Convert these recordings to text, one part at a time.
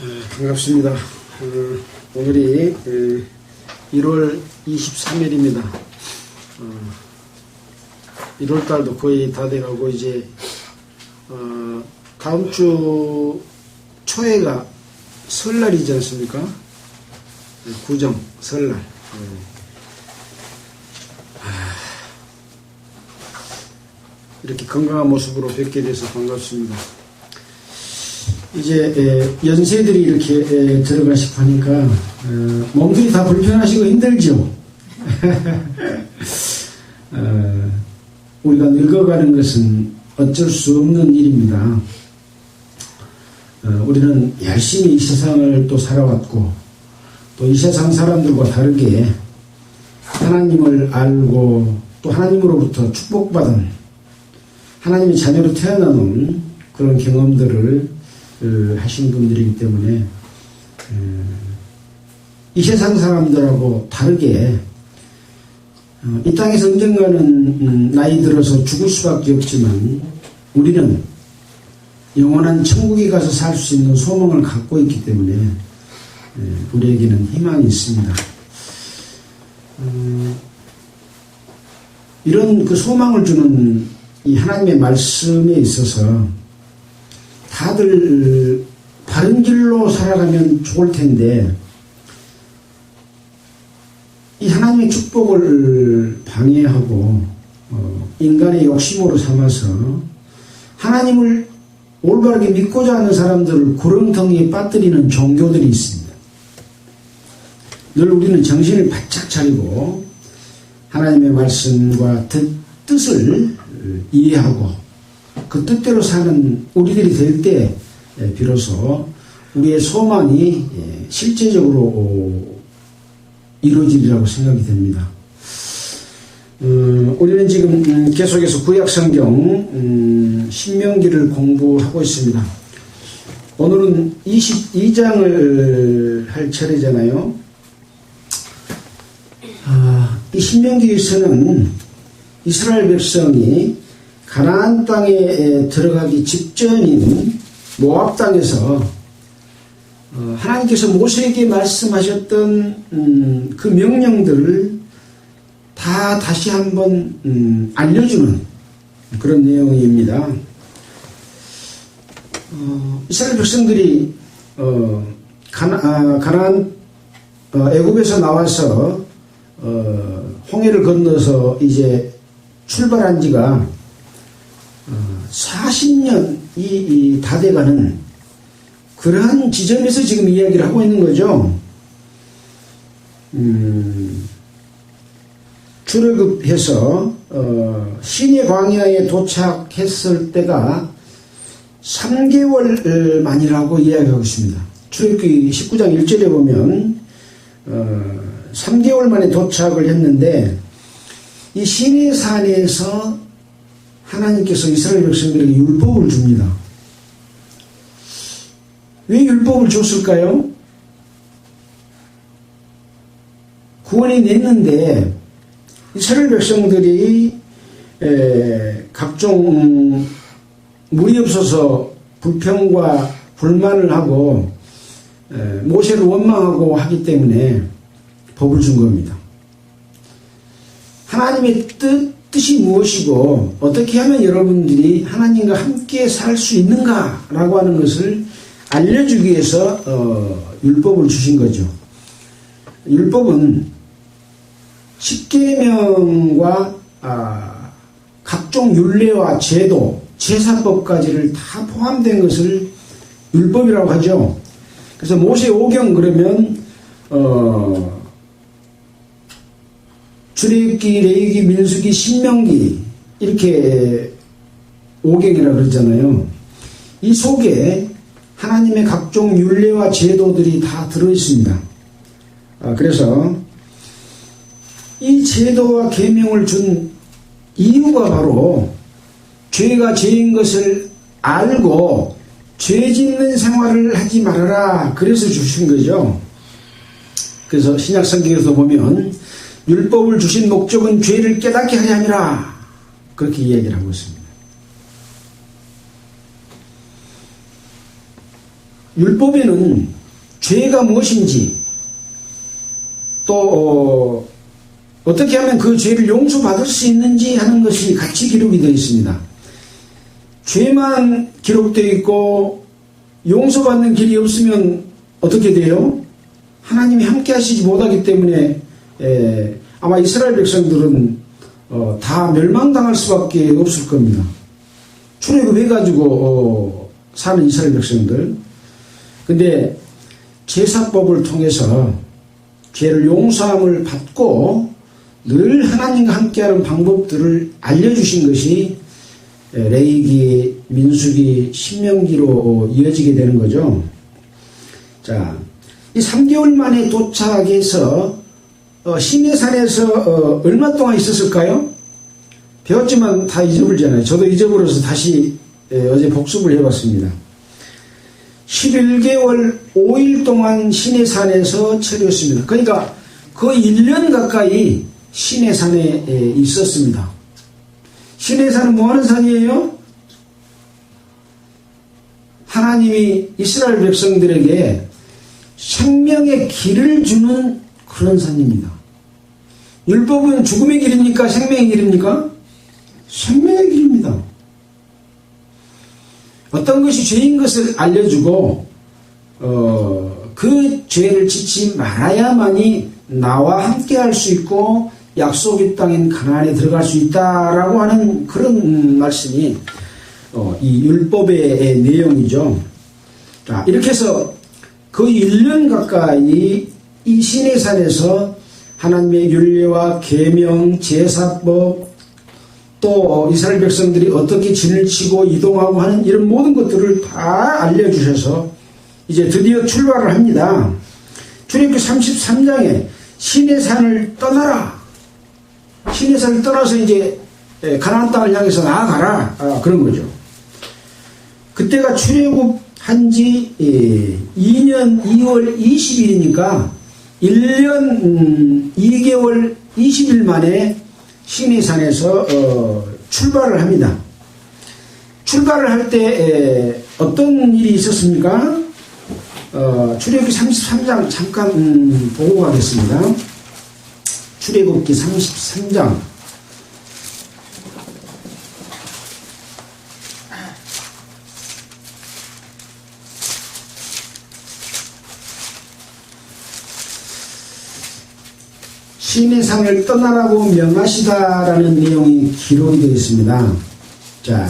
반갑습니다. 오늘이 1월 23일입니다. 1월달도 거의 다 돼가고 이제 다음 주 초에가 설날이지 않습니까? 구정 설날. 이렇게 건강한 모습으로 뵙게 돼서 반갑습니다. 이제 연세들이 이렇게 들어가시고 하니까 몸들이 다 불편하시고 힘들죠. 우리가 늙어가는 것은 어쩔 수 없는 일입니다. 우리는 열심히 이 세상을 또 살아왔고 또 이 세상 사람들과 다르게 하나님을 알고 또 하나님으로부터 축복받은 하나님의 자녀로 태어나는 그런 경험들을 하신 분들이기 때문에 이 세상 사람들하고 다르게 이 땅에서 언젠가는 나이 들어서 죽을 수밖에 없지만 우리는 영원한 천국에 가서 살 수 있는 소망을 갖고 있기 때문에 우리에게는 희망이 있습니다. 이런 그 소망을 주는 이 하나님의 말씀에 있어서 다들 바른 길로 살아가면 좋을 텐데 이 하나님의 축복을 방해하고 인간의 욕심으로 삼아서 하나님을 올바르게 믿고자 하는 사람들을 구렁텅이에 빠뜨리는 종교들이 있습니다. 늘 우리는 정신을 바짝 차리고 하나님의 말씀과 뜻을 이해하고 그 뜻대로 사는 우리들이 될 때 비로소 우리의 소망이 실제적으로 이루어지리라고 생각이 됩니다. 우리는 지금 계속해서 구약성경 신명기를 공부하고 있습니다. 오늘은 22장을 할 차례잖아요. 이 신명기에서는 이스라엘 백성이 가나안 땅에 들어가기 직전인 모압 땅에서 하나님께서 모세에게 말씀하셨던 그 명령들을 다 다시 한번 알려주는 그런 내용입니다. 이스라엘 백성들이 가나안 애굽에서 나와서 홍해를 건너서 이제 출발한 지가 40년이 다 돼가는 그러한 지점에서 지금 이야기를 하고 있는 거죠. 출애굽해서 시내 광야에 도착했을 때가 3개월 만이라고 이야기하고 있습니다. 출애굽기 19장 1절에 보면 3개월 만에 도착을 했는데 이 시내 산에서 하나님께서 이스라엘 백성들에게 율법을 줍니다. 왜 율법을 줬을까요? 구원이 됐는데 이스라엘 백성들이 각종 물이 없어서 불평과 불만을 하고 모세를 원망하고 하기 때문에 법을 준 겁니다. 하나님의 뜻이 무엇이고 어떻게 하면 여러분들이 하나님과 함께 살 수 있는가라고 하는 것을 알려주기 위해서 율법을 주신 거죠. 율법은 십계명과 각종 율례와 제도, 제사법까지를 다 포함된 것을 율법이라고 하죠. 그래서 모세오경 그러면 출애굽기, 레위기, 민수기, 신명기 이렇게 5경이라고 그러잖아요. 이 속에 하나님의 각종 율례와 제도들이 다 들어있습니다. 그래서 이 제도와 계명을 준 이유가 바로 죄가 죄인 것을 알고 죄 짓는 생활을 하지 말아라. 그래서 주신 거죠. 그래서 신약성경에서 보면 율법을 주신 목적은 죄를 깨닫게 하려 함이라. 그렇게 이야기를 하고 있습니다. 율법에는 죄가 무엇인지 또 어떻게 하면 그 죄를 용서받을 수 있는지 하는 것이 같이 기록이 되어 있습니다. 죄만 기록되어 있고 용서받는 길이 없으면 어떻게 돼요? 하나님이 함께 하시지 못하기 때문에 아마 이스라엘 백성들은 다 멸망당할 수밖에 없을 겁니다. 출애굽해가지고 사는 이스라엘 백성들. 근데 제사법을 통해서 죄를 용서함을 받고 늘 하나님과 함께하는 방법들을 알려주신 것이 레위기, 민수기, 신명기로 이어지게 되는 거죠. 자, 이 3개월 만에 도착해서 시내산에서 얼마 동안 있었을까요? 배웠지만 다 잊어버리잖아요. 저도 잊어버려서 다시 어제 복습을 해봤습니다. 11개월 5일 동안 시내산에서 체류했습니다. 그러니까 거의 1년 가까이 시내산에 있었습니다. 시내산은 뭐하는 산이에요? 하나님이 이스라엘 백성들에게 생명의 길을 주는 그런 산입니다. 율법은 죽음의 길입니까? 생명의 길입니까? 생명의 길입니다. 어떤 것이 죄인 것을 알려주고 그 죄를 짓지 말아야만이 나와 함께 할 수 있고 약속의 땅인 가나안에 들어갈 수 있다라고 하는 그런 말씀이 이 율법의 내용이죠. 자, 이렇게 해서 거의 1년 가까이 이 시내산에서 하나님의 율례와 계명, 제사법, 또 이스라엘 백성들이 어떻게 진을 치고 이동하고 하는 이런 모든 것들을 다 알려주셔서 이제 드디어 출발을 합니다. 출애굽기 33장에 시내산을 떠나라. 시내산을 떠나서 이제 가나안 땅을 향해서 나아가라. 그런 거죠. 그때가 출애굽한 지 2년 2월 20일이니까 1년 2개월 20일 만에 시내산에서 출발을 합니다. 출발을 할 때 어떤 일이 있었습니까? 출애굽기 33장 잠깐 보고 가겠습니다. 출애굽기 33장 시내산을 떠나라고 명하시다라는 내용이 기록이 되어 있습니다. 자,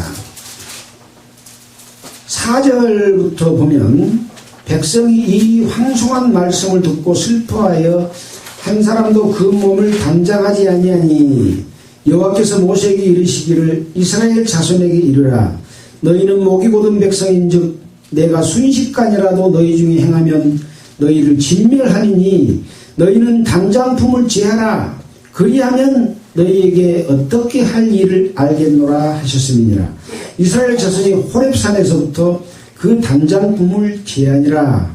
4절부터 보면 백성이 이 황송한 말씀을 듣고 슬퍼하여 한 사람도 그 몸을 단장하지 아니하니 여호와께서 모세에게 이르시기를 이스라엘 자손에게 이르라 너희는 목이 곧은 백성인즉 내가 순식간이라도 너희 중에 행하면 너희를 진멸하리니 너희는 단장품을 제하라 그리하면 너희에게 어떻게 할 일을 알겠노라 하셨음이니라. 이스라엘 자손이 호렙산에서부터 그 단장품을 제하니라.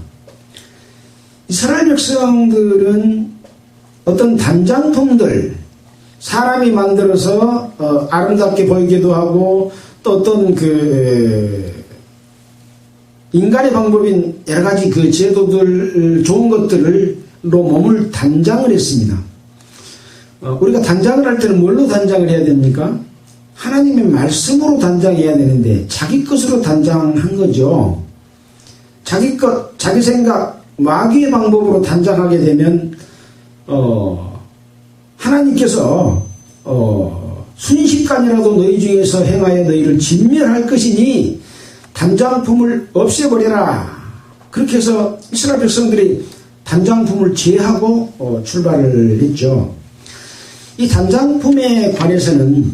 이스라엘 백성들은 어떤 단장품들 사람이 만들어서 아름답게 보이기도 하고 또 어떤 인간의 방법인 여러 가지 그 제도들 좋은 것들로 몸을 단장을 했습니다. 우리가 단장을 할 때는 뭘로 단장을 해야 됩니까? 하나님의 말씀으로 단장해야 되는데 자기 것으로 단장한 거죠. 자기 것, 자기 생각, 마귀의 방법으로 단장하게 되면 하나님께서 순식간이라도 너희 중에서 행하여 너희를 진멸할 것이니 단장품을 없애버려라. 그렇게 해서 이스라엘 백성들이 단장품을 제하고 출발을 했죠. 이 단장품에 관해서는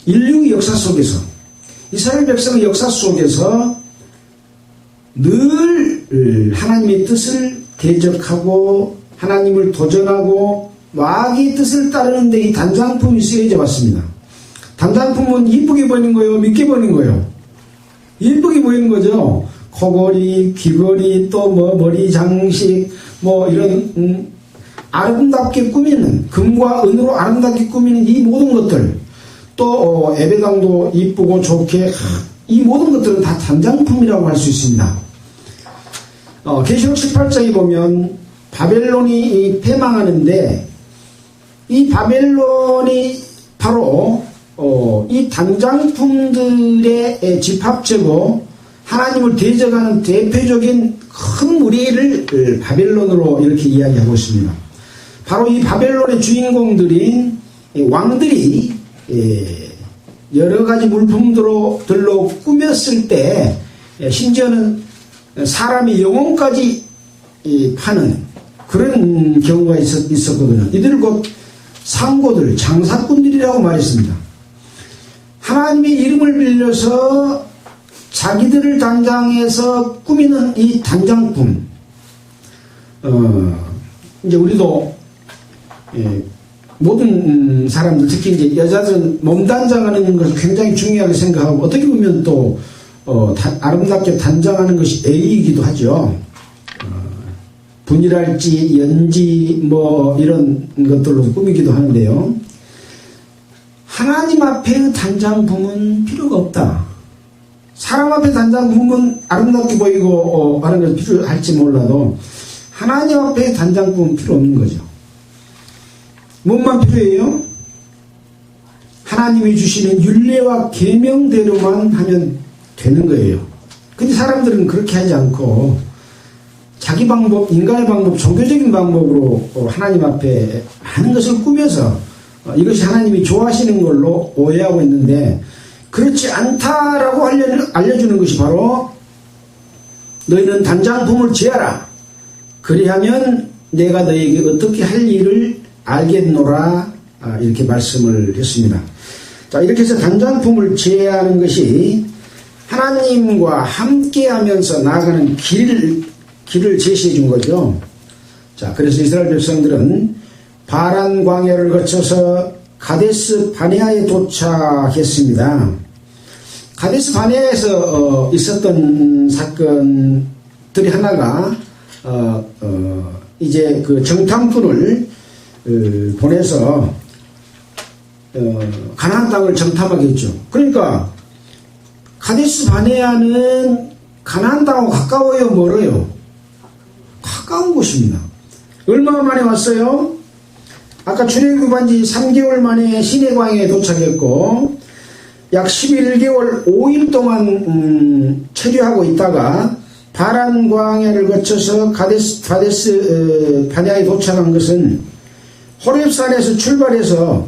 인류 역사 속에서 이스라엘 백성의 역사 속에서 늘 하나님의 뜻을 대적하고 하나님을 도전하고 마귀의 뜻을 따르는 데 이 단장품이 쓰여져 왔습니다. 단장품은 이쁘게 보이는 거예요? 믿게 보이는 거예요? 이쁘게 보이는 거죠. 코걸이, 귀걸이, 또 머리 장식, 이런 아름답게 꾸미는 금과 은으로 아름답게 꾸미는 이 모든 것들, 또 예배당도 이쁘고 좋게 이 모든 것들은 다 단장품이라고 할 수 있습니다. 계시록 18장에 보면 바벨론이 패망하는데 이 바벨론이 바로 이 단장품들의 집합체고 하나님을 대적하는 대표적인 큰 무리를 바벨론으로 이렇게 이야기하고 있습니다. 바로 이 바벨론의 주인공들인 왕들이 여러 가지 물품들로 꾸몄을 때 심지어는 사람의 영혼까지 파는 그런 경우가 있었거든요. 이들 곧 상고들, 장사꾼들이라고 말했습니다. 하나님의 이름을 빌려서 자기들을 단장해서 꾸미는 이 단장품. 이제 우리도 모든 사람들, 특히 이제 여자들은 몸 단장하는 것을 굉장히 중요하게 생각하고 어떻게 보면 또 아름답게 단장하는 것이 A이기도 하죠. 분일할지 연지 뭐 이런 것들로 꾸미기도 하는데요. 하나님 앞에 단장품은 필요가 없다. 사람 앞에 단장품은 아름답게 보이고 하는 것이 필요할지 몰라도 하나님 앞에 단장품은 필요 없는 거죠. 뭐만 필요해요? 하나님이 주시는 율례와 계명대로만 하면 되는 거예요. 근데 사람들은 그렇게 하지 않고 자기 방법, 인간의 방법, 종교적인 방법으로 하나님 앞에 하는 것을 꾸며서 이것이 하나님이 좋아하시는 걸로 오해하고 있는데 그렇지 않다라고 알려주는 것이 바로 너희는 단장품을 제하라. 그리하면 내가 너에게 어떻게 할 일을 알겠노라. 이렇게 말씀을 했습니다. 자, 이렇게 해서 단장품을 제하는 것이 하나님과 함께 하면서 나아가는 길을 제시해 준 거죠. 자, 그래서 이스라엘 백성들은 바란 광야를 거쳐서 가데스 바네아에 도착했습니다. 가데스 바네아에서 있었던 사건들이 하나가 이제 그 정탐꾼을 보내서 가나안 땅을 정탐하게 했죠. 그러니까 가데스 바네아는 가나안 땅하고 가까워요, 멀어요? 가까운 곳입니다. 얼마 만에 왔어요? 아까 출애굽한 지 3개월 만에 시내 광야에 도착했고 약 11개월 5일 동안 체류하고 있다가 바란 광야를 거쳐서 가데스 바네아에 도착한 것은 호렙산에서 출발해서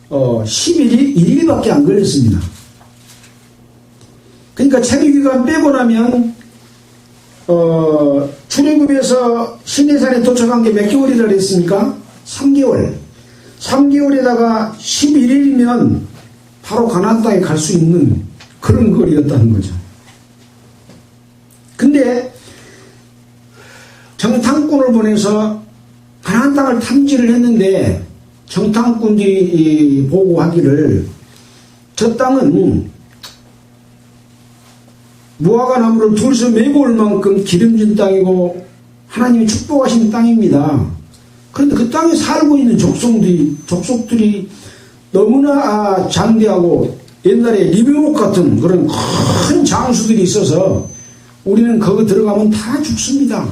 11일밖에 안 걸렸습니다. 그러니까 체류기간 빼고 나면 출애굽에서 시내산에 도착한 게 몇 개월이라 그랬습니까? 3개월. 3개월에다가 11일이면 바로 가나안 땅에 갈 수 있는 그런 거리였다는 거죠. 근데 정탐꾼을 보내서 가나안 땅을 탐지를 했는데 정탐꾼들이 보고하기를 저 땅은 무화과 나무를 둘이서 메고 올 만큼 기름진 땅이고 하나님이 축복하신 땅입니다. 그런데 그 땅에 살고 있는 족속들이 너무나 장대하고 옛날에 리베롯 같은 그런 큰 장수들이 있어서 우리는 거기 들어가면 다 죽습니다.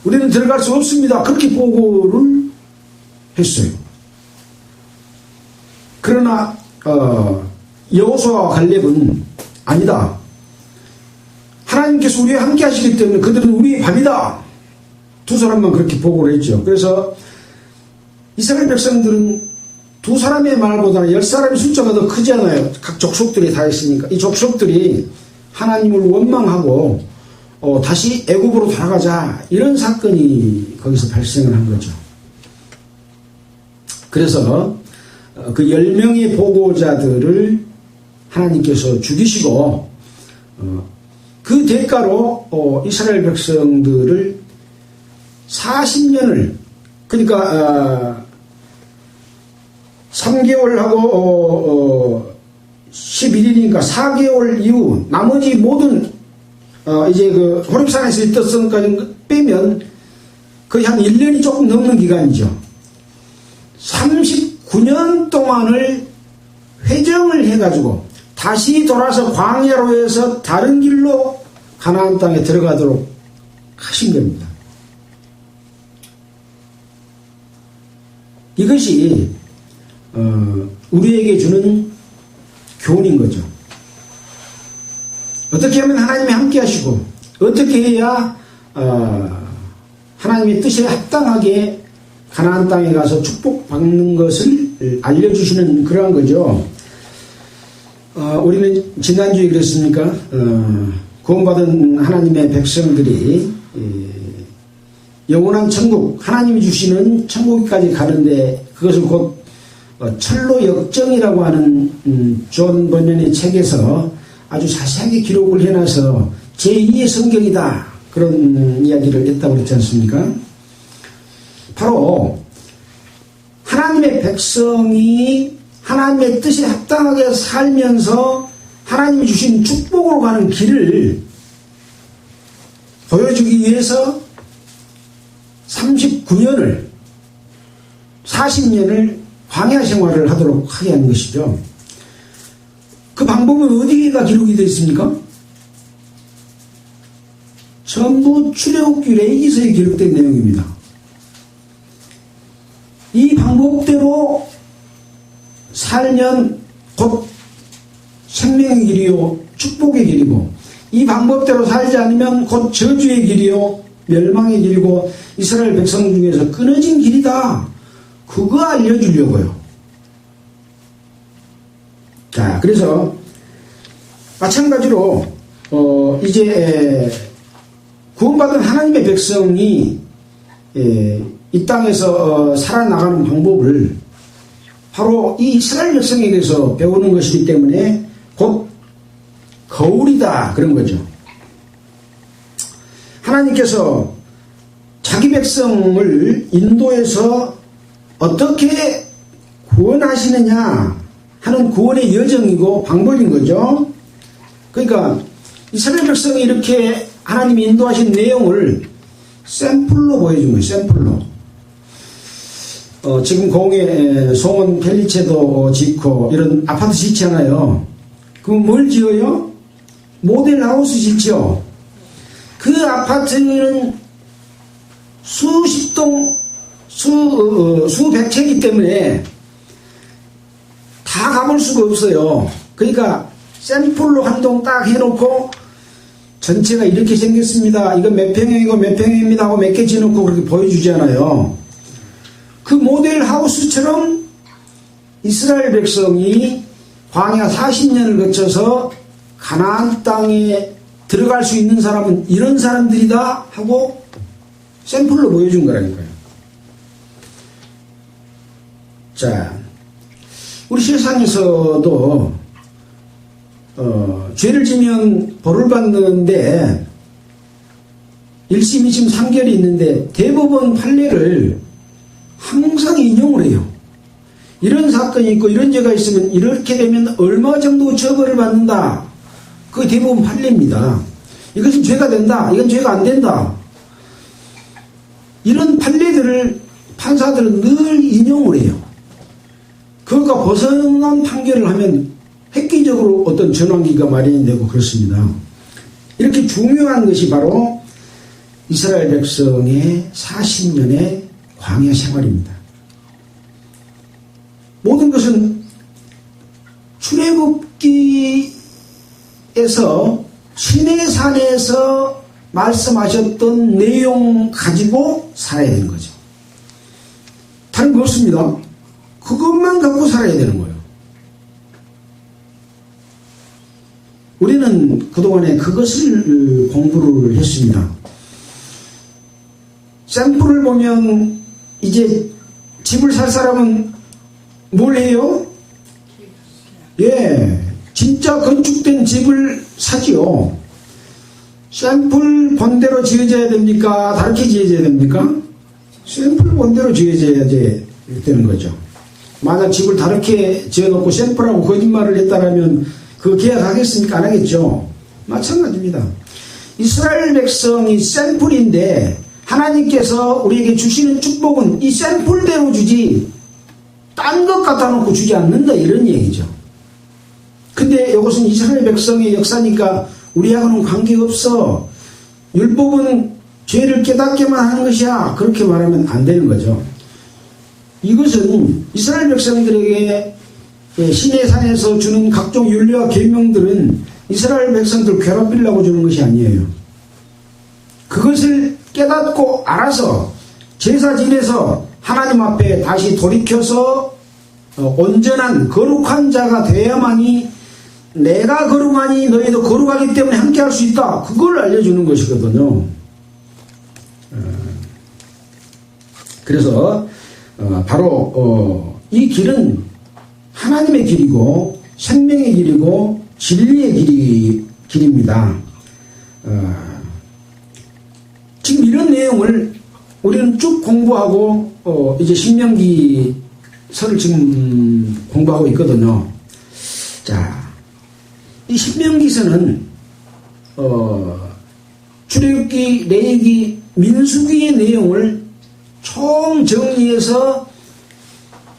우리는 들어갈 수 없습니다. 그렇게 보고를 했어요. 그러나 여호수아와 갈렙은 아니다. 하나님께서 우리와 함께 하시기 때문에 그들은 우리의 밥이다. 두 사람만 그렇게 보고를 했죠. 그래서 이스라엘 백성들은 두 사람의 말보다는 10사람의 숫자가 더 크잖아요. 각 족속들이 다 있으니까. 이 족속들이 하나님을 원망하고 다시 애굽으로 돌아가자 이런 사건이 거기서 발생을 한 거죠. 그래서 그 10명의 보고자들을 하나님께서 죽이시고 그 대가로 이스라엘 백성들을 40년을 그러니까 3개월하고 11일이니까 4개월 이후 나머지 모든 이제 그 호렙산에서 있었던 것까지 빼면 거의 한 1년이 조금 넘는 기간이죠. 39년 동안을 회정을 해가지고 다시 돌아서 광야로 해서 다른 길로 가나안 땅에 들어가도록 하신 겁니다. 이것이 우리에게 주는 교훈인 거죠. 어떻게 하면 하나님이 함께 하시고 어떻게 해야 하나님의 뜻에 합당하게 가나안 땅에 가서 축복받는 것을 알려주시는 그러한 거죠. 우리는 지난주에 그랬습니까? 구원받은 하나님의 백성들이 영원한 천국, 하나님이 주시는 천국까지 가는데 그것을 곧 철로 역정이라고 하는 존 번연의 책에서 아주 자세하게 기록을 해놔서 제2의 성경이다 그런 이야기를 했다고 그랬지 않습니까? 바로 하나님의 백성이 하나님의 뜻에 합당하게 살면서 하나님이 주신 축복으로 가는 길을 보여주기 위해서 39년을 40년을 광야 생활을 하도록 하게 하는 것이죠. 그 방법은 어디가 기록이 되어 있습니까? 전부 출애굽기 레위기서에 기록된 내용입니다. 이 방법대로 살면 곧 생명의 길이요 축복의 길이고 이 방법대로 살지 않으면 곧 저주의 길이요 멸망의 길이고 이스라엘 백성 중에서 끊어진 길이다. 그거 알려주려고요. 자, 그래서 마찬가지로 이제 구원받은 하나님의 백성이 이 땅에서 살아나가는 방법을 바로 이 이스라엘 백성에게서 배우는 것이기 때문에 곧 거울이다 그런 거죠. 하나님께서 자기 백성을 인도해서 어떻게 구원하시느냐 하는 구원의 여정이고 방법인 거죠. 그러니까 이스라엘 백성이 이렇게 하나님이 인도하신 내용을 샘플로 보여준 거예요. 샘플로. 지금 공에 송원 펠리체도 짓고 이런 아파트 짓지 않아요. 그럼 뭘 지어요? 모델하우스 짓죠. 그 아파트는 수십 동, 수백 채이기 때문에 다 가볼 수가 없어요. 그러니까 샘플로 한 동 딱 해놓고 전체가 이렇게 생겼습니다. 이건 몇 평형이고 몇 평형입니다 하고 몇 개 지어놓고 그렇게 보여주잖아요. 그 모델 하우스처럼 이스라엘 백성이 광야 40년을 거쳐서 가나안 땅에 들어갈 수 있는 사람은 이런 사람들이다 하고 샘플로 보여준 거라니까요. 자, 우리 세상에서도 죄를 지면 벌을 받는데 1심, 2심, 3결이 있는데 대법원 판례를 항상 인용을 해요. 이런 사건이 있고 이런 죄가 있으면 이렇게 되면 얼마 정도 처벌을 받는다. 그게 대법원 판례입니다. 이것은 죄가 된다. 이건 죄가 안 된다. 이런 판례들을 판사들은 늘 인용을 해요. 그것과 벗어난 판결을 하면 획기적으로 어떤 전환기가 마련이 되고 그렇습니다. 이렇게 중요한 것이 바로 이스라엘 백성의 40년의 광야 생활입니다. 모든 것은 출애굽기에서 시내산에서 말씀하셨던 내용 가지고 살아야 되는 거죠. 다른 거 없습니다. 그것만 갖고 살아야 되는 거예요. 우리는 그동안에 그것을 공부를 했습니다. 샘플을 보면 이제 집을 살 사람은 뭘 해요? 예, 진짜 건축된 집을 사지요. 샘플 본대로 지어져야 됩니까? 다르게 지어져야 됩니까? 샘플 본대로 지어져야 되는 거죠. 만약 집을 다르게 지어놓고 샘플하고 거짓말을 했다라면 그 계약하겠습니까? 안 하겠죠. 마찬가지입니다. 이스라엘 백성이 샘플인데 하나님께서 우리에게 주시는 축복은 이 샘플대로 주지 딴 것 갖다 놓고 주지 않는다 이런 얘기죠. 근데 이것은 이스라엘 백성의 역사니까 우리하고는 관계없어. 율법은 죄를 깨닫게만 하는 것이야. 그렇게 말하면 안 되는 거죠. 이것은 이스라엘 백성들에게 시내산에서 주는 각종 윤리와 계명들은 이스라엘 백성들 괴롭히려고 주는 것이 아니에요. 그것을 깨닫고 알아서 제사 지내서 하나님 앞에 다시 돌이켜서 온전한 거룩한 자가 되어야만이 내가 거룩하니 너희도 거룩하기 때문에 함께 할 수 있다. 그걸 알려주는 것이거든요. 그래서 바로 이 길은 하나님의 길이고 생명의 길이고 진리의 길입니다. 지금 이런 내용을 우리는 쭉 공부하고 이제 신명기서를 지금 공부하고 있거든요. 자, 이 신명기서는 출애굽기, 레위기, 민수기의 내용을 총 정리해서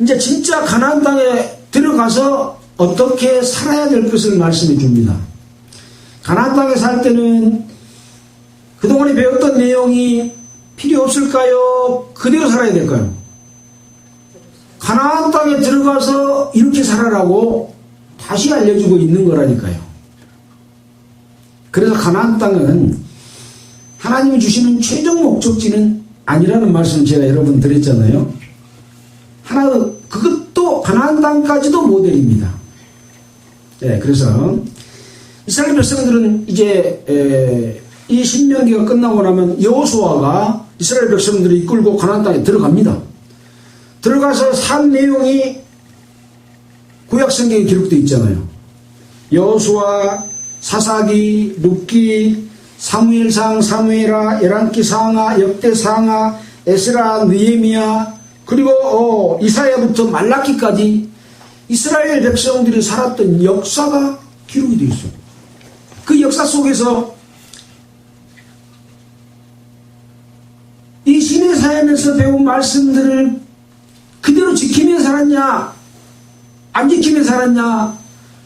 이제 진짜 가나안 땅에 들어가서 어떻게 살아야 될 것을 말씀해 줍니다. 가나안 땅에 살 때는 그동안에 배웠던 내용이 필요 없을까요? 그대로 살아야 될까요? 가나안 땅에 들어가서 이렇게 살아라고 다시 알려주고 있는 거라니까요. 그래서 가나안 땅은 하나님이 주시는 최종 목적지는 아니라는 말씀 제가 여러분 드렸잖아요. 그것도 가나안 땅까지도 모델입니다. 네, 그래서 이스라엘 백성들은 이제 이 신명기가 끝나고 나면 여호수아가 이스라엘 백성들을 이끌고 가나안 땅에 들어갑니다. 들어가서 산 내용이 구약 성경에 기록되어 있잖아요. 여호수아, 사사기, 룻기, 사무엘상, 사무엘하, 열왕기상하, 역대상하, 에스라, 느헤미야, 그리고 이사야부터 말라기까지 이스라엘 백성들이 살았던 역사가 기록이 되어 있어요. 그 역사 속에서 이 시내사연에서 배운 말씀들을 그대로 지키며 살았냐 안 지키며 살았냐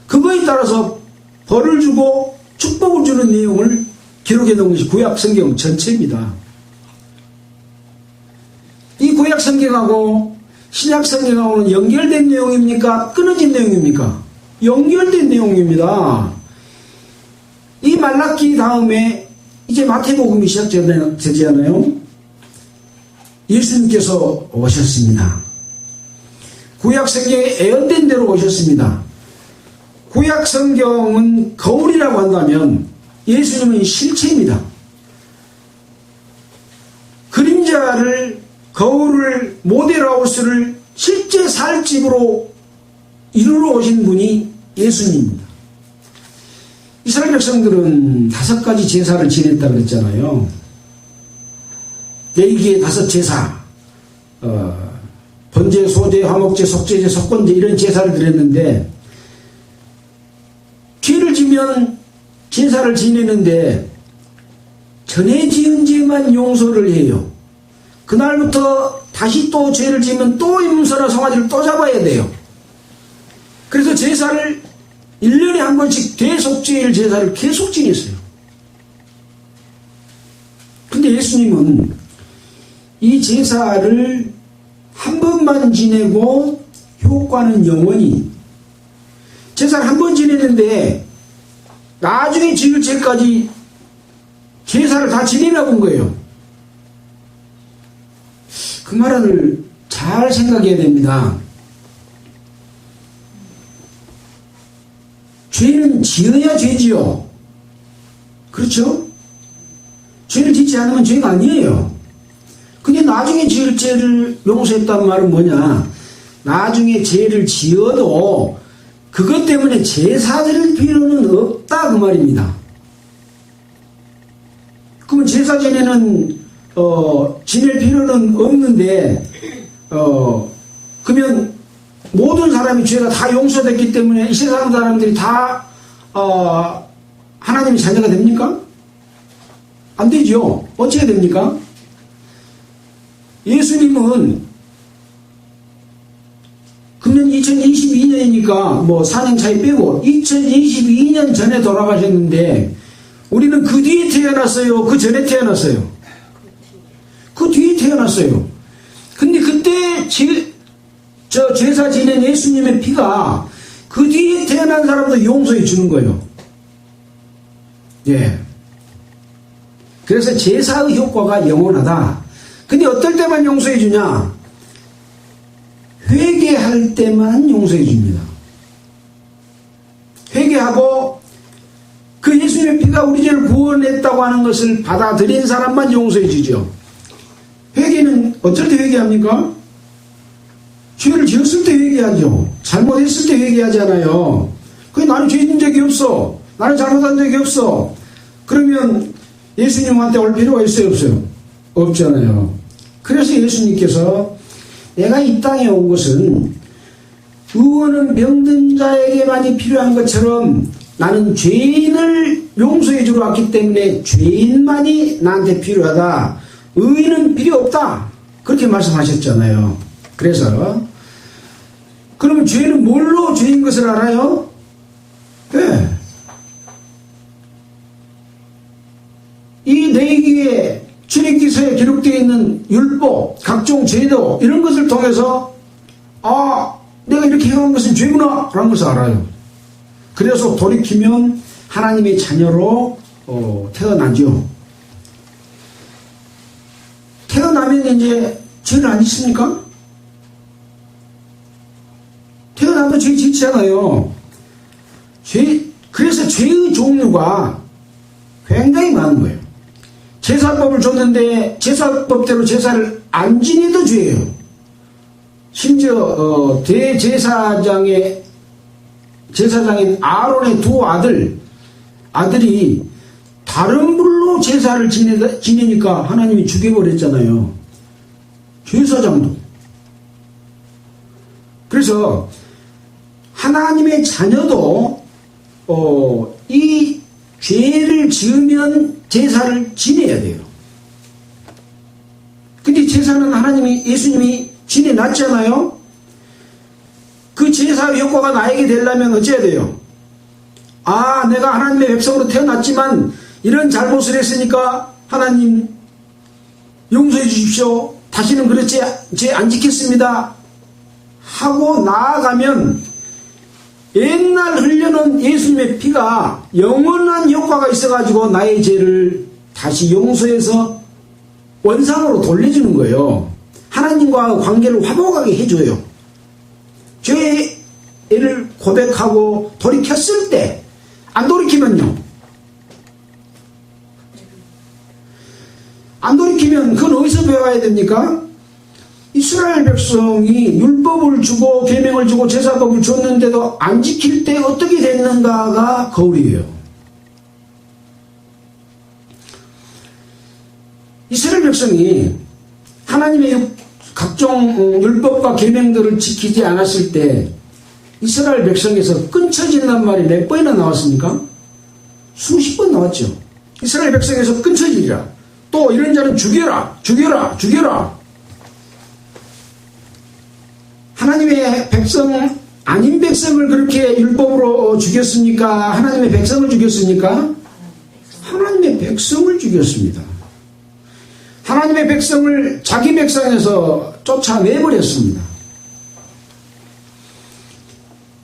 그거에 따라서 벌을 주고 축복을 주는 내용을 기록해 놓은 것이 구약 성경 전체입니다. 이 구약 성경하고 신약 성경하고는 연결된 내용입니까? 끊어진 내용입니까? 연결된 내용입니다. 이 말라기 다음에 이제 마태복음이 시작되지 않아요? 예수님께서 오셨습니다. 구약 성경에 예언된 대로 오셨습니다. 구약 성경은 거울이라고 한다면 예수님은 실체입니다. 그림자를 거울을 모델하우스를 실제 살집으로 이루러 오신 분이 예수님입니다. 이스라엘 백성들은 5가지 제사를 지냈다 그랬잖아요. 레위기의 5 제사, 번제, 소제, 화목제, 속죄제, 속건제 이런 제사를 드렸는데 죄를 지면 제사를 지내는데 전에 지은 죄만 용서를 해요. 그날부터 다시 또 죄를 지면 또 임무서나 송아지를 또 잡아야 돼요. 그래서 제사를 1년에 한 번씩 대속죄일 제사를 계속 지냈어요. 근데 예수님은 이 제사를 한 번만 지내고 효과는 영원히 제사를 한 번 지냈는데 나중에 지을 죄까지 제사를 다 지내나 본 거예요. 그 말을 잘 생각해야 됩니다. 죄는 지어야 죄지요. 그렇죠? 죄를 짓지 않으면 죄가 아니에요. 근데 나중에 지을 죄를 용서했다는 말은 뭐냐? 나중에 죄를 지어도 그것 때문에 제사 드릴 필요는 없다 그 말입니다. 그러면 제사 전에는 지낼 필요는 없는데 그러면 모든 사람이 죄가 다 용서됐기 때문에 이 세상 사람들이 다 하나님의 자녀가 됩니까? 안 되죠. 어찌해야 됩니까? 예수님은 금년 2022년이니까 뭐 4년 차이 빼고 2022년 전에 돌아가셨는데 우리는 그 뒤에 태어났어요? 그 전에 태어났어요? 그 뒤에 태어났어요. 근데 그때 제사 지낸 예수님의 피가 그 뒤에 태어난 사람도 용서해 주는 거예요. 예. 그래서 제사의 효과가 영원하다. 근데 어떨 때만 용서해 주냐? 회개할 때만 용서해 줍니다. 회개하고 그 예수님의 피가 우리 죄를 구원했다고 하는 것을 받아들인 사람만 용서해 주죠. 회개는 어쩔 때 회개합니까? 죄를 지었을 때 회개하죠. 잘못했을 때 회개하잖아요. 나는 죄진 적이 없어. 나는 잘못한 적이 없어. 그러면 예수님한테 올 필요가 있어요, 없어요? 없잖아요. 그래서 예수님께서 내가 이 땅에 온 것은 의원은 병든 자에게만이 필요한 것처럼 나는 죄인을 용서해 주러 왔기 때문에 죄인만이 나한테 필요하다. 의인은 필요 없다. 그렇게 말씀하셨잖아요. 그래서 그러면 죄는 뭘로 죄인 것을 알아요? 네. 이 레위기에 출애굽기서에 기록되어 있는 율법, 각종 제도 이런 것을 통해서 내가 이렇게 행한 것은 죄구나 라는 것을 알아요. 그래서 돌이키면 하나님의 자녀로 태어나죠. 태어나면 이제 죄를 안 짓습니까? 태어나도 죄 짓잖아요. 그래서 죄의 종류가 굉장히 많은 거예요. 제사법을 줬는데 제사법대로 제사를 안 지내도 죄예요. 심지어 대제사장인 아론의 두 아들이 다른 불로 제사를 지내니까 하나님이 죽여버렸잖아요. 제사장도. 그래서 하나님의 자녀도 이 죄를 지으면 제사를 지내야 돼요. 근데 제사는 예수님이 지내놨잖아요. 그 제사의 효과가 나에게 되려면 어째야 돼요? 내가 하나님의 백성으로 태어났지만 이런 잘못을 했으니까 하나님 용서해 주십시오. 다시는 그렇지 죄 안 지켰습니다. 하고 나아가면 옛날 흘려놓은 예수님의 피가 영원한 효과가 있어가지고 나의 죄를 다시 용서해서 원상으로 돌려주는 거예요. 하나님과 관계를 화목하게 해줘요. 죄를 고백하고 돌이켰을 때 안 돌이키면요. 안 돌이키면 그건 어디서 배워야 됩니까? 이스라엘 백성이 율법을 주고 계명을 주고 제사법을 줬는데도 안 지킬 때 어떻게 됐는가가 거울이에요. 이스라엘 백성이 하나님의 각종 율법과 계명들을 지키지 않았을 때 이스라엘 백성에서 끊쳐진단 말이 몇 번이나 나왔습니까? 수십 번 나왔죠. 이스라엘 백성에서 끊쳐지리라. 또 이런 자는 죽여라. 하나님의 백성 아닌 백성을 그렇게 율법으로 죽였습니까? 하나님의 백성을 죽였습니까? 하나님의 백성을 죽였습니다. 하나님의 백성을 자기 백성에서 쫓아내버렸습니다.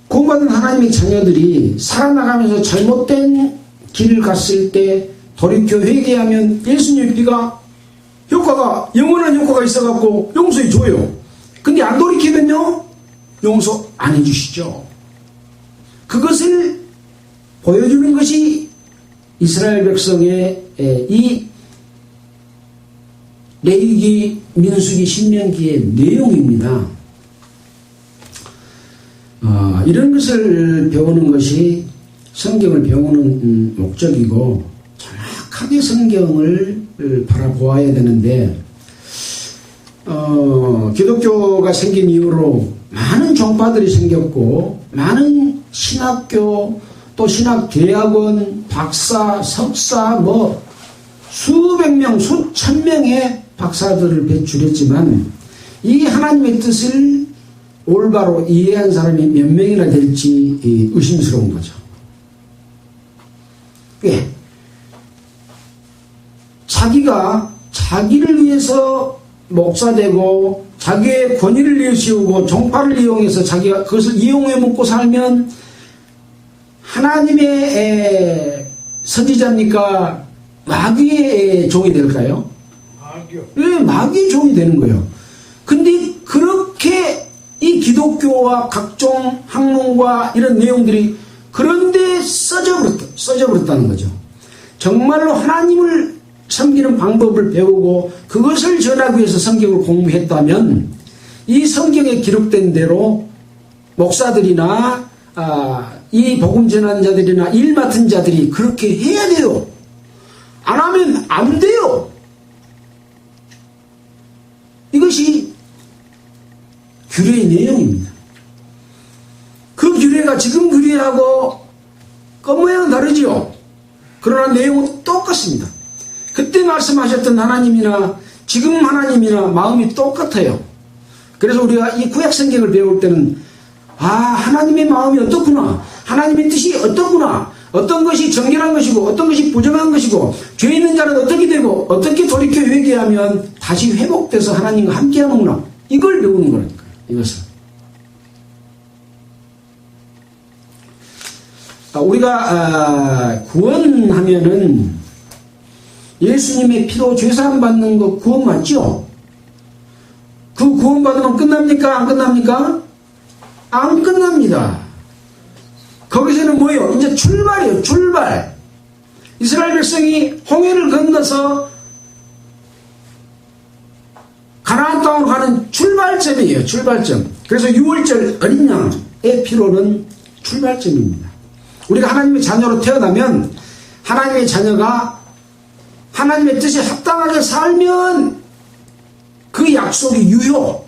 구원받은 하나님의 자녀들이 살아나가면서 잘못된 길을 갔을 때 돌이켜 회개하면 예수님의 피가 영원한 효과가 있어갖고 용서해 줘요. 근데 안 돌이키면요, 용서 안 해주시죠. 그것을 보여주는 것이 이스라엘 백성의 이 레위기, 민수기, 신명기의 내용입니다. 이런 것을 배우는 것이 성경을 배우는 목적이고 정확하게 성경을 바라보아야 되는데 기독교가 생긴 이후로 많은 종파들이 생겼고 많은 신학교 또 신학대학원 박사, 석사 수백 명, 수천 명의 박사들을 배출했지만 이 하나님의 뜻을 올바로 이해한 사람이 몇 명이나 될지 의심스러운 거죠. 자기가 자기를 위해서 목사되고 자기의 권위를 내세우고 종파를 이용해서 자기가 그것을 이용해 먹고 살면 하나님의 선지자입니까? 마귀의 종이 될까요? 마귀요. 네, 마귀의 종이 되는 거예요. 근데 그렇게 이 기독교와 각종 학문과 이런 내용들이 그런데 써져버렸다는 거죠. 정말로 하나님을 섬기는 방법을 배우고 그것을 전하기 위해서 성경을 공부했다면 이 성경에 기록된 대로 목사들이나 이 복음 전하는 자들이나 일 맡은 자들이 그렇게 해야 돼요. 안 하면 안 돼요. 이것이 규례의 내용입니다. 그 규례가 지금 규례하고 겉모양은 다르지요. 그러나 내용은 똑같습니다. 그때 말씀하셨던 하나님이나 지금 하나님이나 마음이 똑같아요. 그래서 우리가 이 구약 성경을 배울 때는 하나님의 마음이 어떻구나, 하나님의 뜻이 어떻구나, 어떤 것이 정결한 것이고 어떤 것이 부정한 것이고 죄 있는 자는 어떻게 되고 어떻게 돌이켜 회개하면 다시 회복돼서 하나님과 함께하는구나, 이걸 배우는 거라니까요. 이것은 우리가 구원하면은 예수님의 피로 죄사함 받는 거 구원 맞죠? 그 구원 받으면 끝납니까? 안 끝납니까? 안 끝납니다. 거기서는 뭐예요? 이제 출발이에요. 출발. 이스라엘 백성이 홍해를 건너서 가나안 땅으로 가는 출발점이에요. 출발점. 그래서 6월절 어린 양의 피로는 출발점입니다. 우리가 하나님의 자녀로 태어나면 하나님의 자녀가 하나님의 뜻에 합당하게 살면 그 약속이 유효.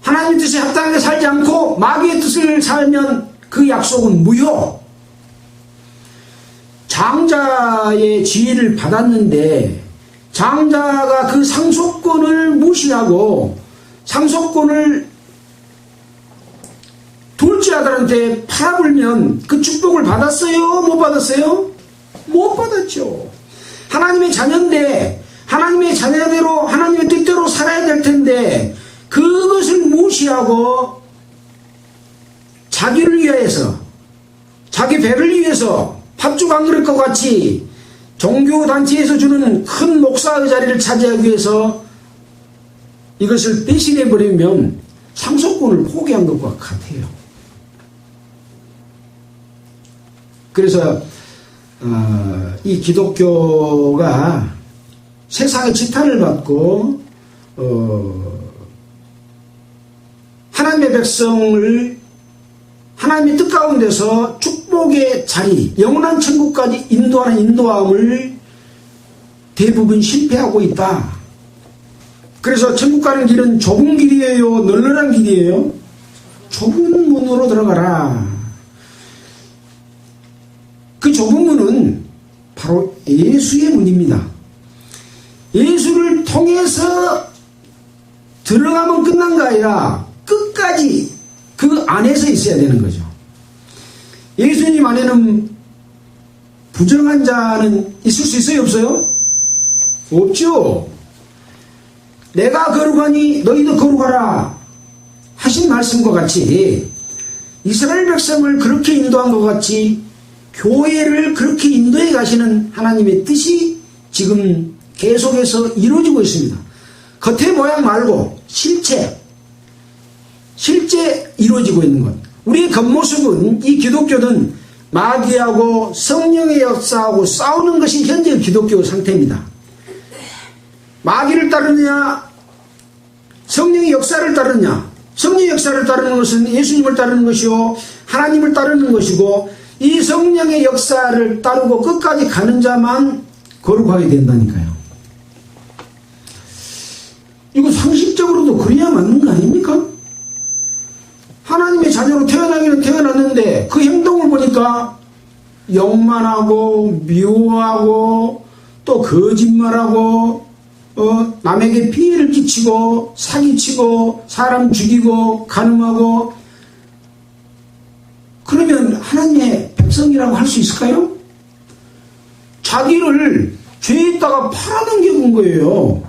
하나님의 뜻에 합당하게 살지 않고 마귀의 뜻을 살면 그 약속은 무효. 장자의 지위를 받았는데 장자가 그 상속권을 무시하고 상속권을 둘째 아들한테 팔아불면 그 축복을 받았어요? 못 받았어요? 못 받았죠. 하나님의 자녀인데 하나님의 자녀대로 하나님의 뜻대로 살아야 될 텐데 그것을 무시하고 자기를 위해서 자기 배를 위해서 팥죽 한 그릇과 같이 종교단체에서 주는 큰 목사의 자리를 차지하기 위해서 이것을 배신해버리면 상속권을 포기한 것과 같아요. 그래서 이 기독교가 세상의 지탄을 받고 하나님의 백성을 하나님의 뜻 가운데서 축복의 자리, 영원한 천국까지 인도하는 인도함을 대부분 실패하고 있다. 그래서 천국 가는 길은 좁은 길이에요? 널널한 길이에요? 좁은 문으로 들어가라. 그 좁은 문은 바로 예수의 문입니다. 예수를 통해서 들어가면 끝난 거 아니라 끝까지 그 안에서 있어야 되는 거죠. 예수님 안에는 부정한 자는 있을 수 있어요? 없어요? 없죠. 내가 거룩하니 너희도 거룩하라 하신 말씀과 같이 이스라엘 백성을 그렇게 인도한 것 같이 교회를 그렇게 인도해 가시는 하나님의 뜻이 지금 계속해서 이루어지고 있습니다. 겉의 모양 말고 실제 이루어지고 있는 것. 우리의 겉모습은 이 기독교는 마귀하고 성령의 역사하고 싸우는 것이 현재 기독교 상태입니다. 마귀를 따르느냐 성령의 역사를 따르느냐. 성령의 역사를 따르는 것은 예수님을 따르는 것이요 하나님을 따르는 것이고 이 성령의 역사를 따르고 끝까지 가는 자만 거룩하게 된다니까요. 이거 상식적으로도 그래야 맞는 거 아닙니까? 하나님의 자녀로 태어나기는 태어났는데 그 행동을 보니까 욕만하고 미워하고 또 거짓말하고 남에게 피해를 끼치고 사기치고 사람 죽이고 간음하고 그러면 하나님의 백성이라고 할 수 있을까요? 자기를 죄에 있다가 팔아넘겨본 거예요.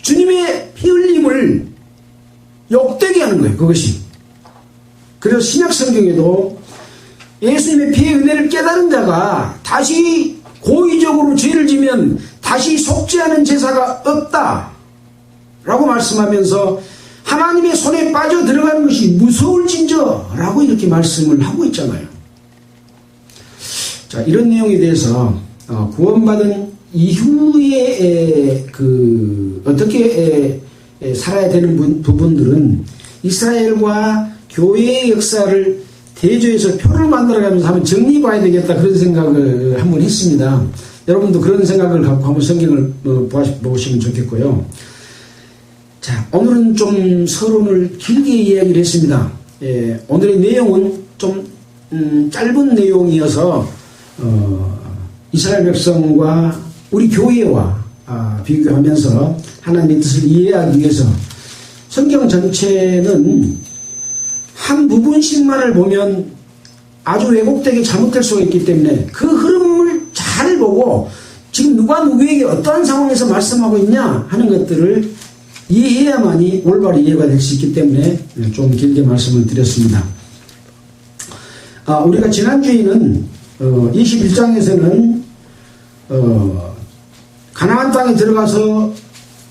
주님의 피 흘림을 욕되게 하는 거예요. 그것이. 그래서 신약 성경에도 예수님의 피의 은혜를 깨달은 자가 다시 고의적으로 죄를 지면 다시 속죄하는 제사가 없다 라고 말씀하면서 하나님의 손에 빠져 들어가는 것이 무서울진저 라고 이렇게 말씀을 하고 있잖아요. 자, 이런 내용에 대해서 구원받은 이후에 어떻게 살아야 되는 부분들은 이스라엘과 교회의 역사를 대조해서 표를 만들어가면서 한번 정리해봐야 되겠다, 그런 생각을 한번 했습니다. 여러분도 그런 생각을 갖고 한번 성경을 보시면 좋겠고요. 자, 오늘은 좀 서론을 길게 이야기를 했습니다. 오늘의 내용은 좀 짧은 내용이어서 이스라엘 백성과 우리 교회와 비교하면서 하나님의 뜻을 이해하기 위해서 성경 전체는 한 부분씩만을 보면 아주 왜곡되게 잘못될 수가 있기 때문에 그 흐름을 잘 보고 지금 누가 누구에게 어떠한 상황에서 말씀하고 있냐 하는 것들을 이해해야만이 올바로 이해가 될 수 있기 때문에 좀 길게 말씀을 드렸습니다. 우리가 지난주에는 21장에서는 가나안 땅에 들어가서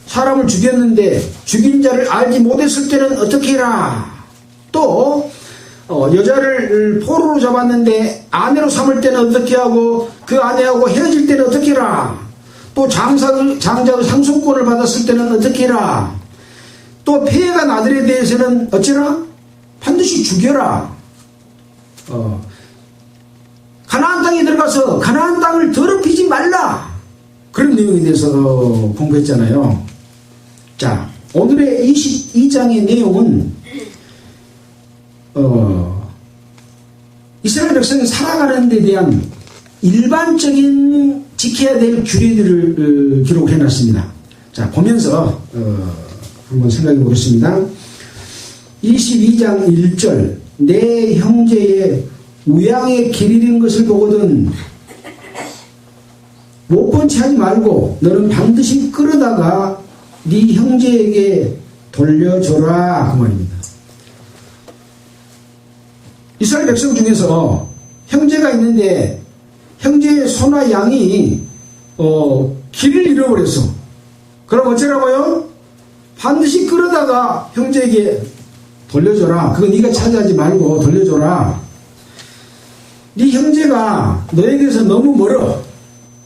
사람을 죽였는데 죽인 자를 알지 못했을 때는 어떻게 해라, 또 여자를 포로로 잡았는데 아내로 삼을 때는 어떻게 하고 그 아내하고 헤어질 때는 어떻게 해라, 또 장자의 상속권을 받았을 때는 어떻게 해라, 또 폐해가 나들에 대해서는 어찌라, 반드시 죽여라, 가나안 땅에 들어가서 가나안 땅을 더럽히지 말라, 그런 내용에 대해서 공부했잖아요. 자, 오늘의 22장의 내용은 이스라엘 백성이 살아가는 데 대한 일반적인 지켜야 될 규례들을 기록해놨습니다. 자, 보면서 한번 생각해 보겠습니다. 22장 1절, 내 형제의 우양의 길 잃은 것을 보거든 못 본 채 하지 말고 너는 반드시 끌어다가 네 형제에게 돌려줘라, 그 말입니다. 이스라엘 백성 중에서 형제가 있는데 형제의 소나 양이 길을 잃어버렸어. 그럼 어쩌라고요? 반드시 끌어다가 형제에게 돌려줘라. 그거 네가 차지하지 말고 돌려줘라. 네 형제가 너에게서 너무 멀어.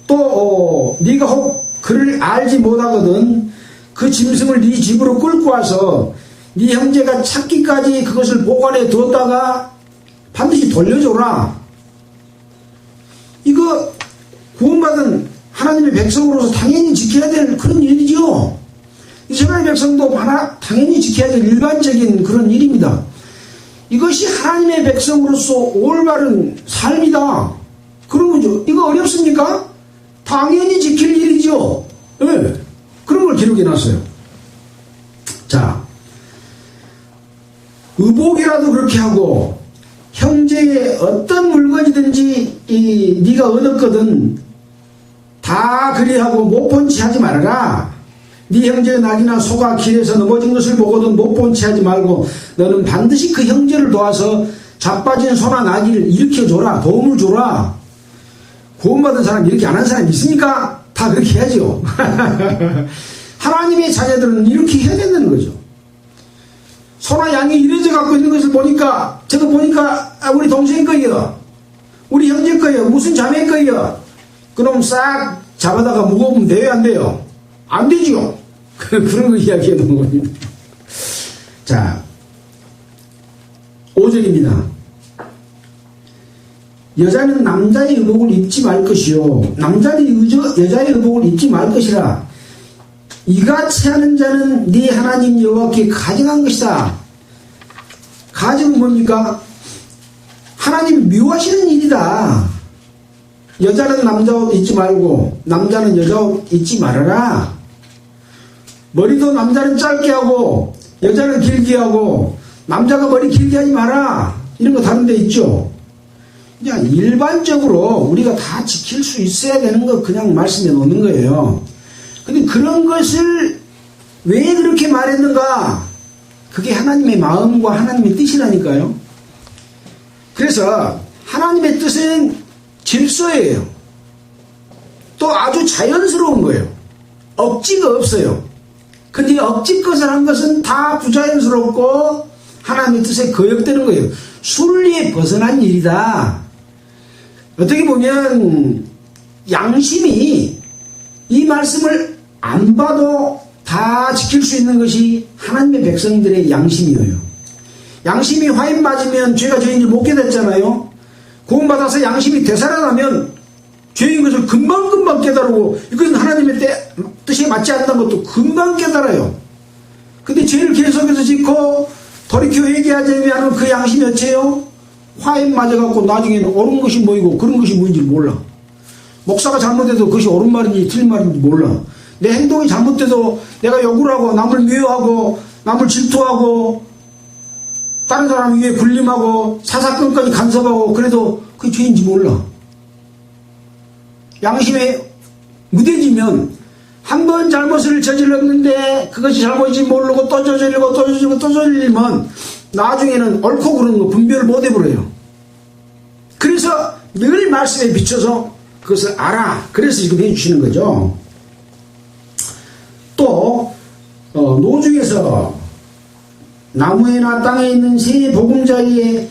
또 네가 혹 그를 알지 못하거든 그 짐승을 네 집으로 끌고 와서 네 형제가 찾기까지 그것을 보관해 두었다가 반드시 돌려줘라. 이거 구원받은 하나님의 백성으로서 당연히 지켜야 될 그런 일이죠. 이스라엘 백성도 당연히 지켜야 될 일반적인 그런 일입니다. 이것이 하나님의 백성으로서 올바른 삶이다, 그런 거죠. 이거 어렵습니까? 당연히 지킬 일이죠. 네. 그런 걸 기록해놨어요. 자, 의복이라도 그렇게 하고 형제의 어떤 물건이든지 네가 얻었거든 다 그리하고 못 본 채 하지 말아라. 네 형제의 낙이나 소가 길에서 넘어진 것을 보고도 못 본 채 하지 말고 너는 반드시 그 형제를 도와서 자빠진 소나 나귀를 일으켜줘라. 도움을 줘라. 구원받은 사람 이렇게 안 한 사람 있습니까? 다 그렇게 해야죠. 하나님의 자녀들은 이렇게 해야 된다는 거죠. 소나 양이 이래져 갖고 있는 것을 보니까, 저거 보니까 우리 동생 거예요, 우리 형제 거예요, 무슨 자매 거예요. 그럼 싹 잡아다가 무거우면 돼요, 안 돼요? 안 되죠. 그런 거 이야기해 놓은 겁니다. 자, 5절입니다. 여자는 남자의 의복을 입지 말 것이요 남자는 여자의 의복을 입지 말 것이라. 이같이 하는 자는 네 하나님 여호와께 가증한 것이다. 가증은 뭡니까? 하나님 미워하시는 일이다. 여자는 남자 옷 입지 말고 남자는 여자 옷 입지 말아라. 머리도 남자는 짧게 하고 여자는 길게 하고 남자가 머리 길게 하지 마라. 이런 거 다른 데 있죠. 그냥 일반적으로 우리가 다 지킬 수 있어야 되는 거 그냥 말씀해 놓는 거예요. 근데 그런 것을 왜 그렇게 말했는가? 그게 하나님의 마음과 하나님의 뜻이라니까요. 그래서 하나님의 뜻은 질서예요. 또 아주 자연스러운 거예요. 억지가 없어요. 근데 억지 것을 한 것은 다 부자연스럽고 하나님의 뜻에 거역되는 거예요. 순리에 벗어난 일이다. 어떻게 보면 양심이 이 말씀을 안 봐도 다 지킬 수 있는 것이 하나님의 백성들의 양심이에요. 양심이 화인 맞으면 죄가 죄인 줄 못 깨닫잖아요. 구원받아서 양심이 되살아나면 죄인 것을 금방금방 깨달고 이것은 하나님의 뜻에 맞지 않는 것도 금방 깨달아요. 근데 죄를 계속해서 짓고 돌이켜 회개하지 않으면 그 양심이 어째요? 화인 맞아갖고 나중에는 옳은 것이 뭐이고 그런 것이 뭐인지 몰라. 목사가 잘못해도 그것이 옳은 말인지 틀린 말인지 몰라. 내 행동이 잘못돼도 내가 욕을 하고 남을 미워하고 남을 질투하고 다른 사람 위에 군림하고 사사건건이 간섭하고 그래도 그게 죄인지 몰라. 양심에 무뎌지면 한 번 잘못을 저질렀는데 그것이 잘못인지 모르고 또 저질리고 또 저질리고 또 저질리면 나중에는 옳고 그르는 거 분별을 못 해버려요. 그래서 늘 말씀에 비춰서 그것을 알아. 그래서 지금 해주시는 거죠. 또 노중에서 나무에나 땅에 있는 새 보금자리에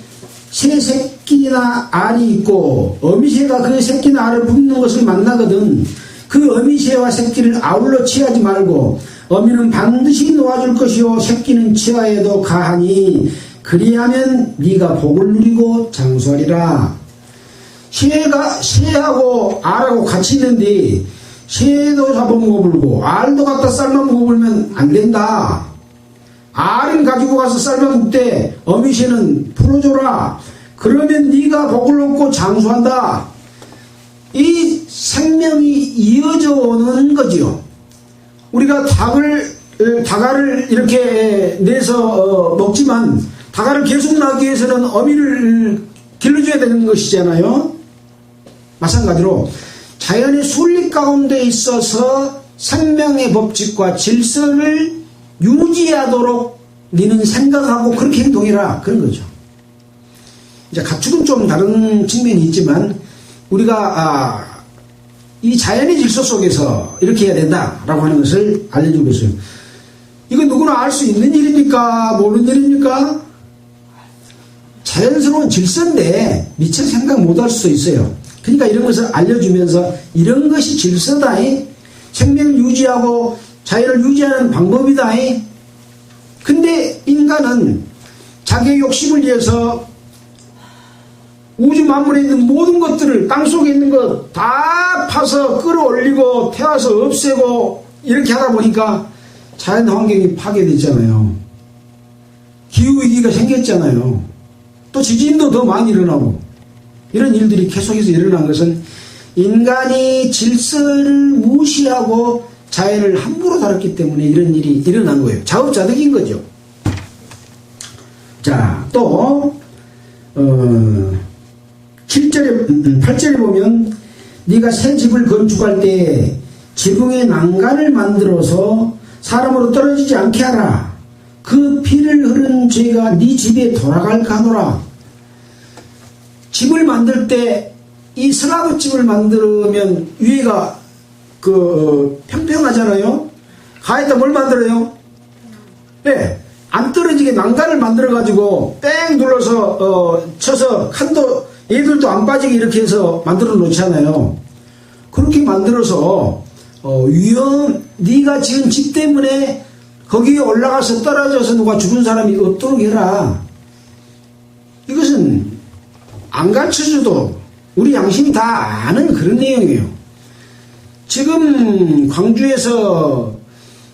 새 새끼나 알이 있고 어미새가 그 새끼나 알을 굽는 것을 만나거든 그 어미새와 새끼를 아울러 취하지 말고 어미는 반드시 놓아줄 것이요 새끼는 취하여도 가하니 그리하면 네가 복을 누리고 장수하리라. 새하고 알하고 같이 있는데 새도 잡아먹어 불고 알도 갖다 삶아먹어 불면 안 된다. 알은 가지고 가서 삶아먹되 어미새는 풀어줘라. 그러면 네가 복을 얻고 장수한다. 이 생명이 이어져 오는 거지요. 우리가 다가를 이렇게 내서 먹지만 다가를 계속 나기 위해서는 어미를 길러줘야 되는 것이잖아요. 마찬가지로 자연의 순리 가운데 있어서 생명의 법칙과 질서를 유지하도록 너는 생각하고 그렇게 행동해라. 그런 거죠. 이제 가축은 좀 다른 측면이 있지만 우리가 이 자연의 질서 속에서 이렇게 해야 된다라고 하는 것을 알려주고 있어요. 이건 누구나 알 수 있는 일입니까? 모르는 일입니까? 자연스러운 질서인데 미처 생각 못할 수도 있어요. 그러니까 이런 것을 알려주면서 이런 것이 질서다. 생명을 유지하고 자연을 유지하는 방법이다. 근데 인간은 자기의 욕심을 위해서 우주 만물에 있는 모든 것들을 땅속에 있는 것 다 파서 끌어올리고 태워서 없애고 이렇게 하다 보니까 자연 환경이 파괴됐잖아요. 기후위기가 생겼잖아요. 또 지진도 더 많이 일어나고 이런 일들이 계속해서 일어난 것은 인간이 질서를 무시하고 자연을 함부로 다뤘기 때문에 이런 일이 일어난 거예요. 자업자득인 거죠. 자, 또 8절에 보면 네가 새 집을 건축할 때 지붕에 난간을 만들어서 사람으로 떨어지지 않게 하라. 그 피를 흐른 죄가 네 집에 돌아갈까 하노라. 집을 만들 때 이 슬라브 집을 만들면 위에가 평평하잖아요. 가에다 뭘 만들어요? 네, 안 떨어지게 난간을 만들어 가지고 뺑 눌러서 쳐서 칸도 얘들도 안 빠지게 이렇게 해서 만들어 놓잖아요. 그렇게 만들어서 네가 지은 집 때문에 거기에 올라가서 떨어져서 누가 죽은 사람이 없도록 해라. 이것은 안 가르쳐줘도 우리 양심이 다 아는 그런 내용이에요. 지금 광주에서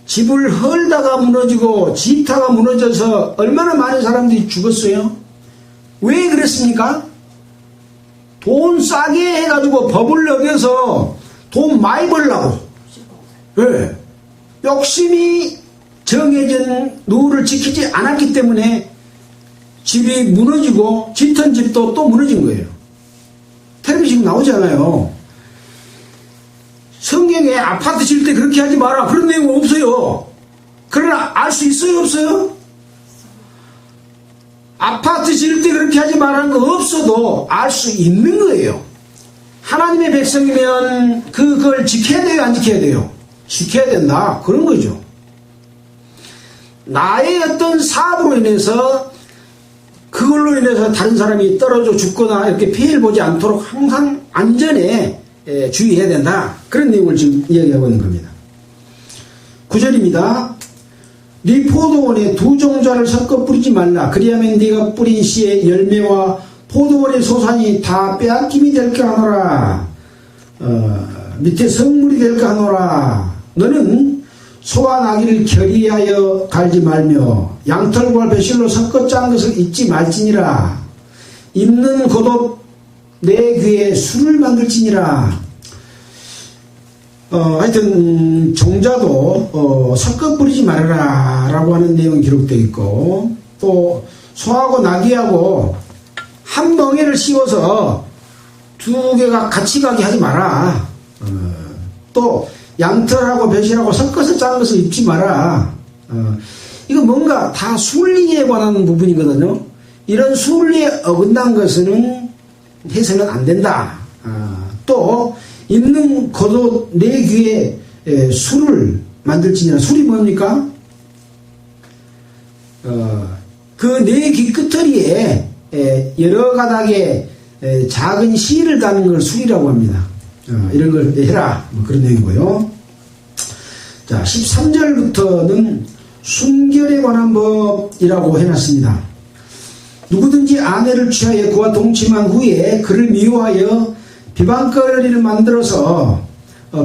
집을 헐다가 무너지고 집타가 무너져서 얼마나 많은 사람들이 죽었어요? 왜 그랬습니까? 돈 싸게 해가지고 법을 어겨서 돈 많이 벌라고. 네. 욕심이 정해진 룰을 지키지 않았기 때문에 집이 무너지고 짓던 집도 또 무너진 거예요. 텔레비전 나오잖아요. 성경에 아파트 질 때 그렇게 하지 마라 그런 내용은 없어요. 그러나 알 수 있어요, 없어요? 아파트 질 때 그렇게 하지 말라는 거 없어도 알 수 있는 거예요. 하나님의 백성이면 그걸 지켜야 돼요, 안 지켜야 돼요? 지켜야 된다, 그런 거죠. 나의 어떤 사업으로 인해서 그걸로 인해서 다른 사람이 떨어져 죽거나 이렇게 피해를 보지 않도록 항상 안전에 주의해야 된다, 그런 내용을 지금 이야기하고 있는 겁니다. 9절입니다. 네 포도원에 두 종자를 섞어 뿌리지 말라. 그리하면 네가 뿌린 씨의 열매와 포도원의 소산이 다 빼앗김이 될까 하노라. 밑에 성물이 될까 하노라. 너는 소와 나귀를 결의하여 갈지 말며 양털과 배실로 섞어 짠 것을 잊지 말지니라. 입는 겉옷 내 귀에 술을 만들지니라. 하여튼 종자도 섞어 뿌리지 말아라 라고 하는 내용이 기록되어 있고, 또 소하고 나귀하고 한 멍에를 씌워서 두 개가 같이 가게 하지 마라. 또 양털하고 배실하고 섞어서 짠 것을 입지 마라. 이거 뭔가 다 순리에 관한 부분이거든요. 이런 순리에 어긋난 것은 해서는 안 된다. 또 입는 겉옷 내 귀에 술을 만들지니라. 술이 뭡니까? 그 내 귀 끝터리에 여러 가닥의 작은 실을 다는 걸 술이라고 합니다. 이런 걸 해라, 뭐 그런 내용이고요. 자, 13절부터는 순결에 관한 법이라고 해놨습니다. 누구든지 아내를 취하여 그와 동침한 후에 그를 미워하여 비방거리를 만들어서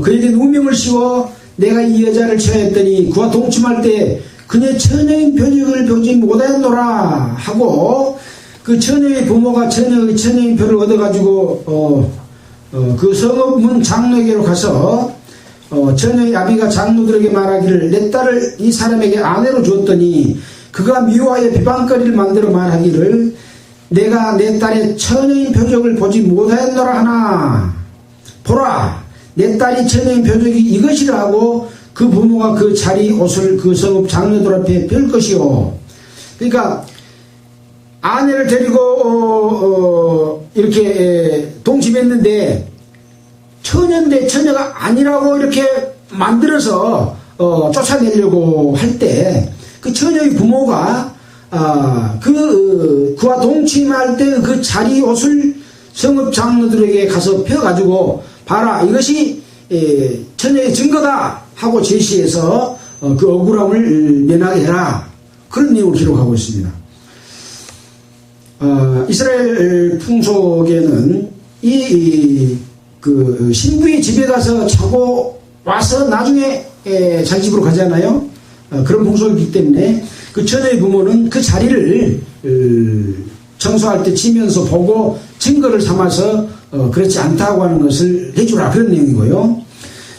그에게 누명을 씌워 내가 이 여자를 취하였더니 그와 동침할 때 그녀의 처녀인 표적을 보지 못하였노라 하고, 그 처녀의 부모가 처녀의 처녀인 표를 얻어가지고 그 성읍문 장로에게로 가서 처녀의 아비가 장로들에게 말하기를 내 딸을 이 사람에게 아내로 주었더니 그가 미워하여 비방거리를 만들어 말하기를 내가 내 딸의 처녀인 표적을 보지 못하였노라 하나. 보라, 내 딸이 처녀인 표적이 이것이라 하고 그 부모가 그 자리 옷을 그 성읍 장로들 앞에 펼 것이요. 그러니까 아내를 데리고 이렇게 동침했는데 처녀인데 처녀가 아니라고 이렇게 만들어서 쫓아내려고 할 때 그 처녀의 부모가 그와 동침할 때 그 자리 옷을 성읍 장로들에게 가서 펴가지고 봐라, 이것이 처녀의 증거다 하고 제시해서 그 억울함을 면하게 해라, 그런 내용을 기록하고 있습니다. 이스라엘 풍속에는 그 신부의 집에 가서 자고 와서 나중에 자기 집으로 가잖아요. 그런 풍속이기 때문에 그 처녀의 부모는 그 자리를 청소할 때 치면서 보고 증거를 삼아서 그렇지 않다고 하는 것을 해주라, 그런 내용이고요.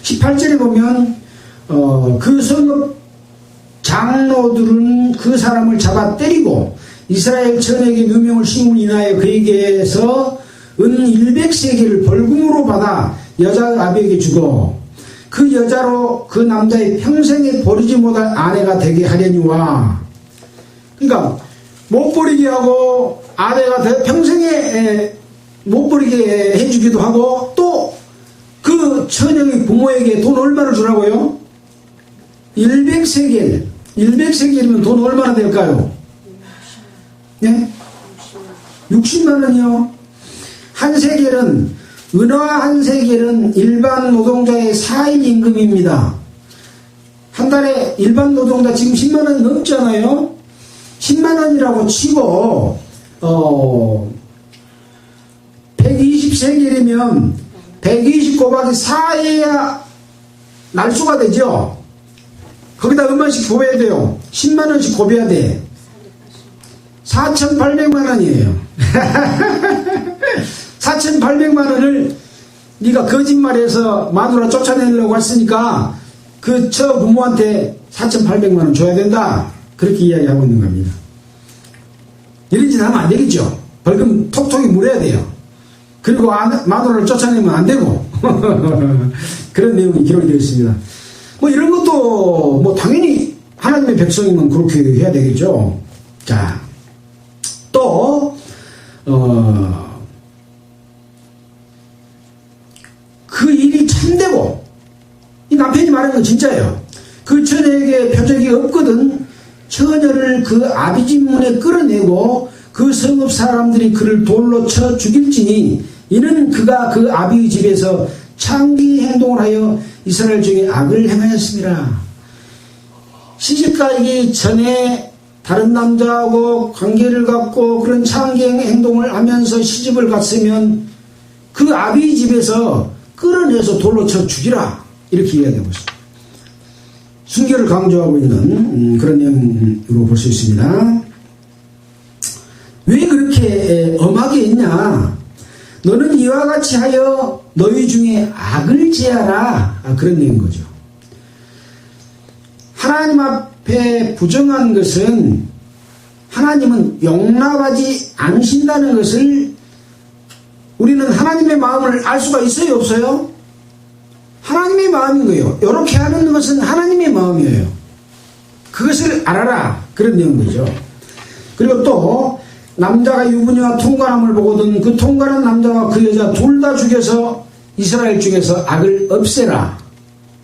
18절에 보면 그 성읍 장로들은 그 사람을 잡아 때리고 이스라엘 처녀에게 누명을 씌움을 인하여 그에게서 은 100세겔을 벌금으로 받아 여자 아비에게 주고 그 여자로 그 남자의 평생에 버리지 못할 아내가 되게 하려니와. 그러니까 못 버리게 하고 아내가 평생에 못 버리게 해주기도 하고, 또 그 처녀의 부모에게 돈 얼마를 주라고요? 100세겔. 100세겔이면 돈 얼마나 될까요? 네? 60만 원이요. 한 세겔은, 은화 한 세겔은 일반 노동자의 4일 임금입니다. 한 달에 일반 노동자 지금 10만 원 넘잖아요. 10만 원이라고 치고 120세겔이면 120 곱하기 4해야 날수가 되죠. 거기다 얼마씩 곱해야 돼요? 10만 원씩 곱해야 돼. 4,800만 원이에요. 4,800만 원을 네가 거짓말해서 마누라 쫓아내려고 했으니까 그 처 부모한테 4,800만 원 줘야 된다, 그렇게 이야기하고 있는 겁니다. 이런 짓 하면 안 되겠죠. 벌금 톡톡히 물어야 돼요. 그리고 마누라를 쫓아내면 안 되고 그런 내용이 기록이 되어 있습니다. 뭐 이런 것도 뭐 당연히 하나님의 백성이면 그렇게 해야 되겠죠. 자, 또 그 일이 참되고, 이 남편이 말하는 건 진짜예요. 그 처녀에게 표적이 없거든 처녀를 그 아비 집 문에 끌어내고 그 성읍 사람들이 그를 돌로 쳐 죽일지니 이는 그가 그 아비의 집에서 창기 행동을 하여 이스라엘 중에 악을 행하였습니다. 시집가기 전에 다른 남자하고 관계를 갖고 그런 창기 행동을 하면서 시집을 갔으면 그 아비의 집에서 끌어내서 돌로 쳐 죽이라, 이렇게 이야기하고 있습니다. 순결을 강조하고 있는 그런 내용으로 볼 수 있습니다. 왜 그렇게 엄하게 했냐? 너는 이와 같이 하여 너희 중에 악을 제하라, 그런 내용인 거죠. 하나님 앞에 부정한 것은 하나님은 용납하지 않으신다는 것을 우리는 하나님의 마음을 알 수가 있어요, 없어요? 하나님의 마음인 거예요. 이렇게 하는 것은 하나님의 마음이에요. 그것을 알아라, 그런 내용이죠. 그리고 또 남자가 유부녀와 통관함을 보거든 그 통관한 남자와 그 여자 둘 다 죽여서 이스라엘 중에서 악을 없애라.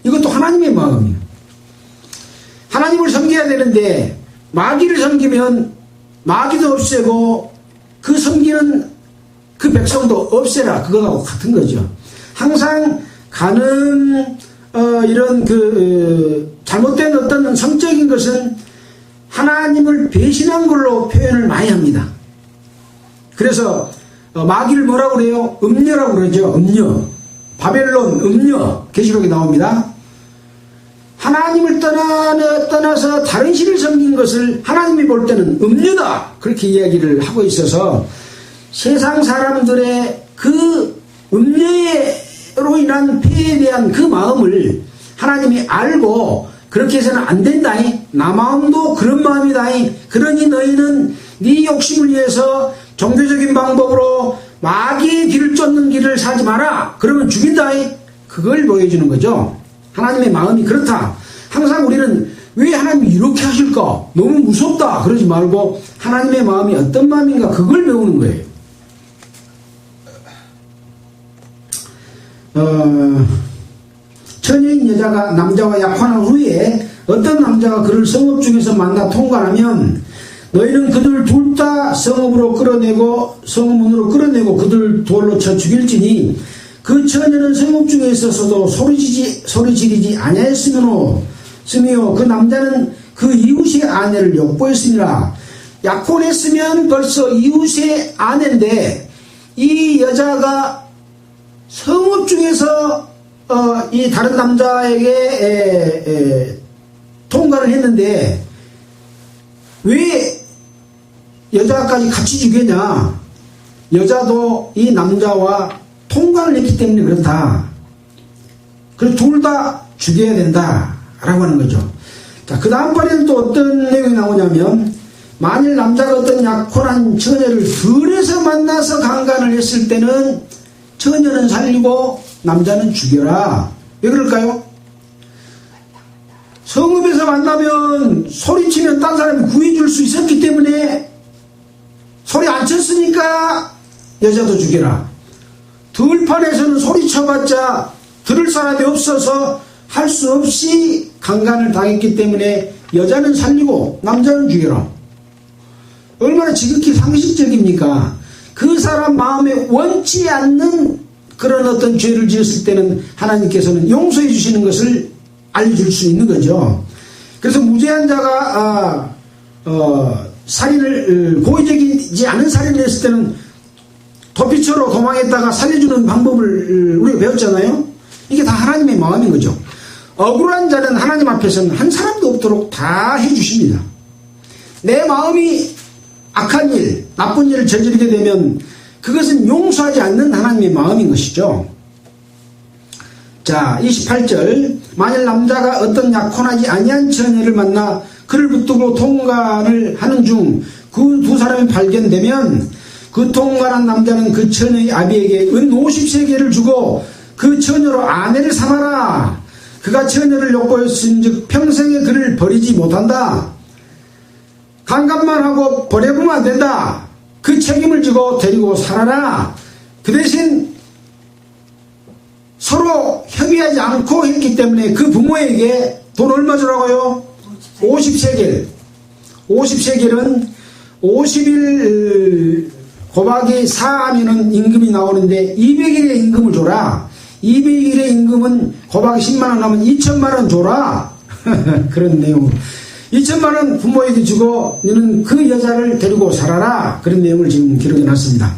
이것도 하나님의 마음이에요. 하나님을 섬겨야 되는데 마귀를 섬기면 마귀도 없애고 그 섬기는 그 백성도 없애라, 그거하고 같은 거죠. 항상 가는 이런 잘못된 어떤 성적인 것은 하나님을 배신한 걸로 표현을 많이 합니다. 그래서 마귀를 뭐라고 그래요? 음녀라고 그러죠. 음녀. 바벨론 음녀, 계시록에 나옵니다. 하나님을 떠나서 다른 신을 섬긴 것을 하나님이 볼 때는 음녀다, 그렇게 이야기를 하고 있어서 세상 사람들의 그 음녀로 인한 폐에 대한 그 마음을 하나님이 알고 그렇게 해서는 안 된다이, 나 마음도 그런 마음이다이, 그러니 너희는 네 욕심을 위해서 종교적인 방법으로 마귀의 길을 쫓는 길을 사지 마라, 그러면 죽인다이, 그걸 보여주는 거죠. 하나님의 마음이 그렇다. 항상 우리는 왜 하나님이 이렇게 하실까, 너무 무섭다 그러지 말고 하나님의 마음이 어떤 마음인가, 그걸 배우는 거예요. 처녀인 여자가 남자와 약혼한 후에 어떤 남자가 그를 성읍 중에서 만나 통관하면 너희는 그들 둘 다 성읍으로 끌어내고 성읍문으로 끌어내고 그들 돌로 쳐 죽일지니 그 처녀는 성읍 중에 있어서도 소리 지르지 아니하였으며 그 남자는 그 이웃의 아내를 욕보였으니라. 약혼했으면 벌써 이웃의 아내인데 이 여자가 성읍 중에서 이 다른 남자에게 통관을 했는데 왜 여자까지 같이 죽였냐? 여자도 이 남자와 통관을 했기 때문에 그렇다. 그래서 둘 다 죽여야 된다라고 하는 거죠. 자, 그 다음번에는 또 어떤 내용이 나오냐면, 만일 남자가 어떤 약혼한 처녀를 들에서 만나서 강간을 했을 때는 처녀는 살리고 남자는 죽여라. 왜 그럴까요? 성읍에서 만나면 소리치면 딴 사람이 구해줄 수 있었기 때문에 소리 안 쳤으니까 여자도 죽여라. 들판에서는 소리쳐봤자 들을 사람이 없어서 할 수 없이 강간을 당했기 때문에 여자는 살리고 남자는 죽여라. 얼마나 지극히 상식적입니까? 그 사람 마음에 원치 않는 그런 어떤 죄를 지었을 때는 하나님께서는 용서해 주시는 것을 알려줄 수 있는 거죠. 그래서 무죄한 자가 살인을 고의적이지 않은 살인을 했을 때는 도피처로 도망했다가 살려주는 방법을 우리가 배웠잖아요. 이게 다 하나님의 마음인 거죠. 억울한 자는 하나님 앞에서는 한 사람도 없도록 다 해주십니다. 내 마음이 악한 일, 나쁜 일을 저지르게 되면 그것은 용서하지 않는 하나님의 마음인 것이죠. 자, 28절. 만일 남자가 어떤 약혼하지 아니한 처녀를 만나 그를 붙들고 통관을 하는 중 그 두 사람이 발견되면 그 통관한 남자는 그 처녀의 아비에게 은 50세겔을 주고 그 처녀로 아내를 삼아라. 그가 처녀를 욕보였은즉 평생에 그를 버리지 못한다. 강간만 하고 버려보면 안 된다. 그 책임을 지고 데리고 살아라. 그 대신 서로 협의하지 않고 했기 때문에 그 부모에게 돈 얼마 주라고요? 50세겔. 50세겔은 50일 곱하기 4 하면은 임금이 나오는데 200일의 임금을 줘라. 200일의 임금은 곱하기 10만원 하면 2천만원 줘라. 그런 내용. 2천만원 부모에게 주고 너는 그 여자를 데리고 살아라. 그런 내용을 지금 기록해 놨습니다.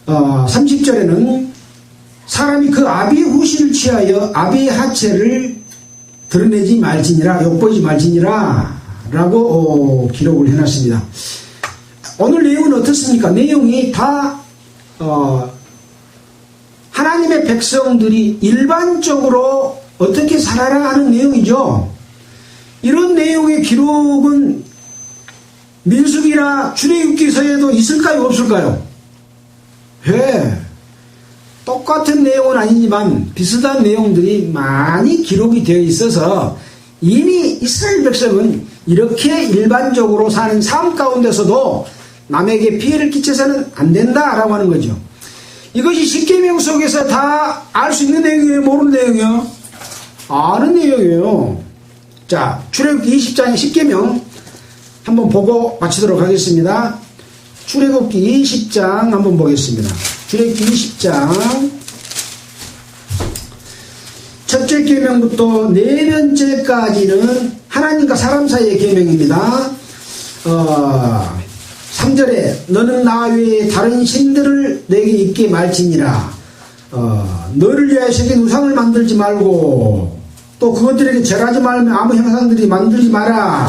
30절에는 사람이 그 아비의 후신을 취하여 아비의 하체를 드러내지 말지니라, 욕보이지 말지니라 라고 기록을 해놨습니다. 오늘 내용은 어떻습니까? 내용이 다 하나님의 백성들이 일반적으로 어떻게 살아라 하는 내용이죠. 이런 내용의 기록은 민수기나 출애굽기서에도 있을까요? 없을까요? 예. 똑같은 내용은 아니지만 비슷한 내용들이 많이 기록이 되어 있어서 이미 이스라엘 백성은 이렇게 일반적으로 사는 삶 가운데서도 남에게 피해를 끼쳐서는 안 된다라고 하는 거죠. 이것이 십계명 속에서 다 알 수 있는 내용이에요? 모르는 내용이에요? 아는 내용이에요. 자, 출애굽기 20장의 십계명 한번 보고 마치도록 하겠습니다. 출애굽기 20장 한번 보겠습니다. 출애굽기 20장 첫째 계명부터 네 번째까지는 하나님과 사람 사이의 계명입니다. 3절에 너는 나 외에 다른 신들을 내게 있게 말지니라. 너를 위하여 새긴 우상을 만들지 말고 또 그것들에게 절하지 말며 아무 형상들이 만들지 마라.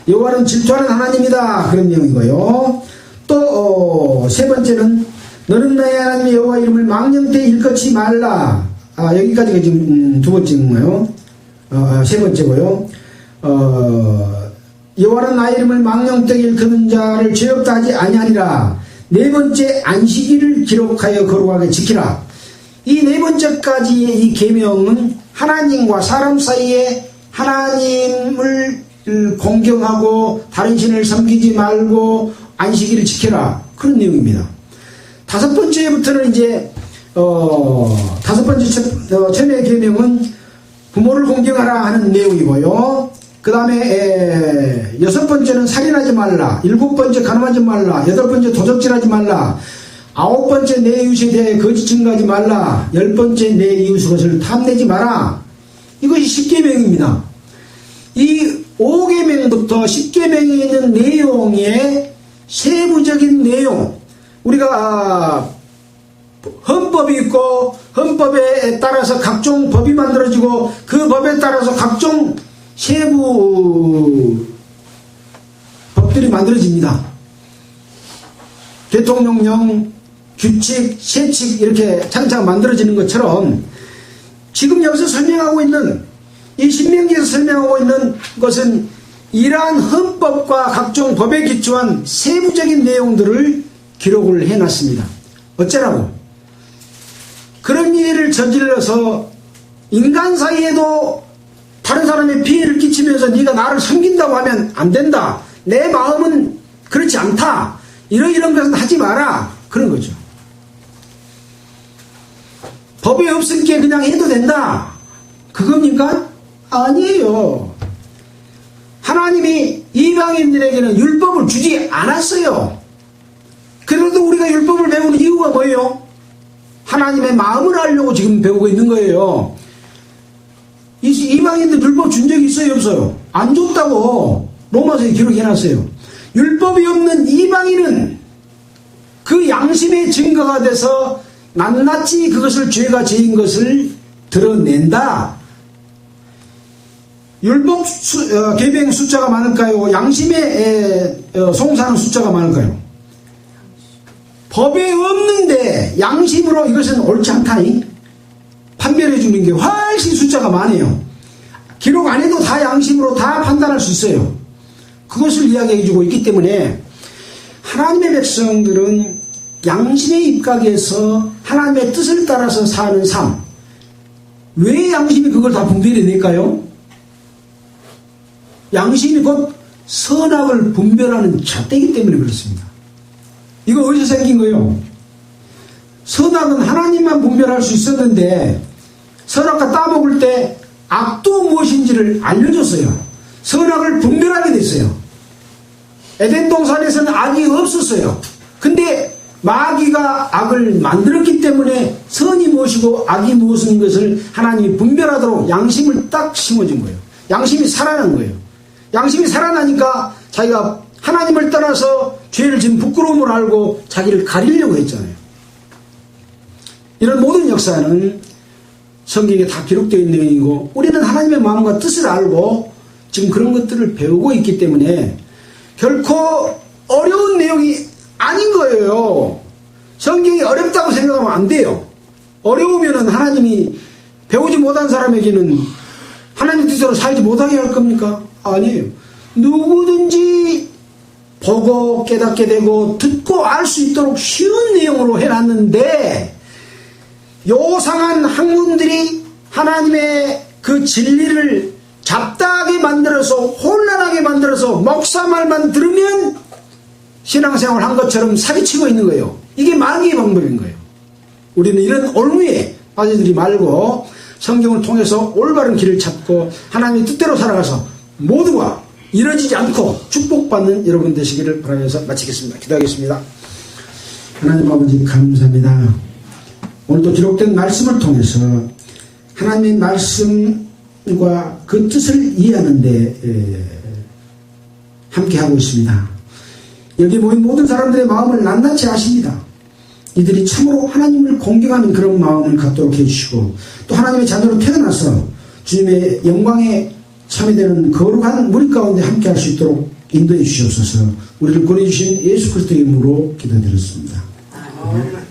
여호와는 질투하는 하나님이다. 그런 내용이고요. 또 세 번째는 너는 나의 하나님 여호와 이름을 망령되이 일컫지 말라. 여기까지가 지금 두 번째인가요? 세 번째고요. 여호와는 나의 이름을 망령되이 일컫는 자를 죄 없다 하지 아니하니라. 네 번째 안식일을 기록하여 거룩하게 지키라. 이 네 번째까지의 이 계명은 하나님과 사람 사이에 하나님을 공경하고 다른 신을 섬기지 말고 안식일을 지켜라. 그런 내용입니다. 다섯 번째부터는 이제 다섯 번째 천의 계명은 부모를 공경하라 하는 내용이고요. 그 다음에 여섯 번째는 살인하지 말라. 일곱 번째 간음하지 말라. 여덟 번째 도적질하지 말라. 아홉 번째 내 이웃에 대해 거짓 증거하지 말라. 열 번째 내 이웃의 것을 탐내지 마라. 이것이 십계명입니다. 이 5계명부터 10계명에 있는 내용의 세부적인 내용, 우리가 헌법이 있고 헌법에 따라서 각종 법이 만들어지고 그 법에 따라서 각종 세부 법들이 만들어집니다. 대통령령, 규칙, 세칙 이렇게 차근차근 만들어지는 것처럼 지금 여기서 설명하고 있는 이 신명기에서 설명하고 있는 것은 이러한 헌법과 각종 법에 기초한 세부적인 내용들을 기록을 해놨습니다. 어쩌라고? 그런 일을 저질러서 인간 사이에도 다른 사람의 피해를 끼치면서 네가 나를 섬긴다고 하면 안 된다. 내 마음은 그렇지 않다. 이런 것은 하지 마라. 그런 거죠. 법이 없으니까 그냥 해도 된다. 그겁니까? 아니에요. 하나님이 이방인들에게는 율법을 주지 않았어요. 그래도 우리가 율법을 배우는 이유가 뭐예요? 하나님의 마음을 알려고 지금 배우고 있는 거예요. 이방인들 율법 준 적이 있어요? 없어요? 안 줬다고 로마서에 기록해놨어요. 율법이 없는 이방인은 그 양심의 증거가 돼서 낱낱이 그것을 죄가 죄인 것을 드러낸다. 율법 계명 숫자가 많을까요? 양심의 송사하는 숫자가 많을까요? 법에 없는데 양심으로 이것은 옳지 않다니 판별해 주는 게 훨씬 숫자가 많아요. 기록 안 해도 다 양심으로 다 판단할 수 있어요. 그것을 이야기해 주고 있기 때문에 하나님의 백성들은 양심의 입각에서 하나님의 뜻을 따라서 사는 삶. 왜 양심이 그걸 다 분별해낼까요? 양심이 곧 선악을 분별하는 잣대이기 때문에 그렇습니다. 이거 어디서 생긴 거예요? 선악은 하나님만 분별할 수 있었는데 선악과 따먹을 때 악도 무엇인지를 알려줬어요. 선악을 분별하게 됐어요. 에덴 동산에서는 악이 없었어요. 근데 마귀가 악을 만들었기 때문에 선이 무엇이고 악이 무엇인 것을 하나님이 분별하도록 양심을 딱 심어준 거예요. 양심이 살아난 거예요. 양심이 살아나니까 자기가 하나님을 떠나서 죄를 지은 부끄러움을 알고 자기를 가리려고 했잖아요. 이런 모든 역사는 성경에 다 기록되어 있는 내용이고 우리는 하나님의 마음과 뜻을 알고 지금 그런 것들을 배우고 있기 때문에 결코 어려운 내용이 아닌 거예요. 성경이 어렵다고 생각하면 안 돼요. 어려우면은 하나님이 배우지 못한 사람에게는 하나님 뜻대로 살지 못하게 할 겁니까? 아니에요. 누구든지 보고 깨닫게 되고 듣고 알 수 있도록 쉬운 내용으로 해놨는데 요상한 학문들이 하나님의 그 진리를 잡다하게 만들어서 혼란하게 만들어서 목사 말만 들으면 신앙생활 한 것처럼 사기치고 있는 거예요. 이게 마귀의 방법인 거예요. 우리는 이런 올무에 빠지지 말고 성경을 통해서 올바른 길을 찾고 하나님의 뜻대로 살아가서 모두가 이뤄지지 않고 축복받는 여러분 되시기를 바라면서 마치겠습니다. 기도하겠습니다. 하나님 아버지 감사합니다. 오늘도 기록된 말씀을 통해서 하나님의 말씀과 그 뜻을 이해하는데 함께하고 있습니다. 여기 모인 모든 사람들의 마음을 낱낱이 아십니다. 이들이 참으로 하나님을 공경하는 그런 마음을 갖도록 해주시고 또 하나님의 자녀로 태어나서 주님의 영광에 참여되는 거룩한 무리 가운데 함께할 수 있도록 인도해 주시옵소서. 우리를 보내주신 예수 그리스도의 이름으로 기도드렸습니다. 아멘.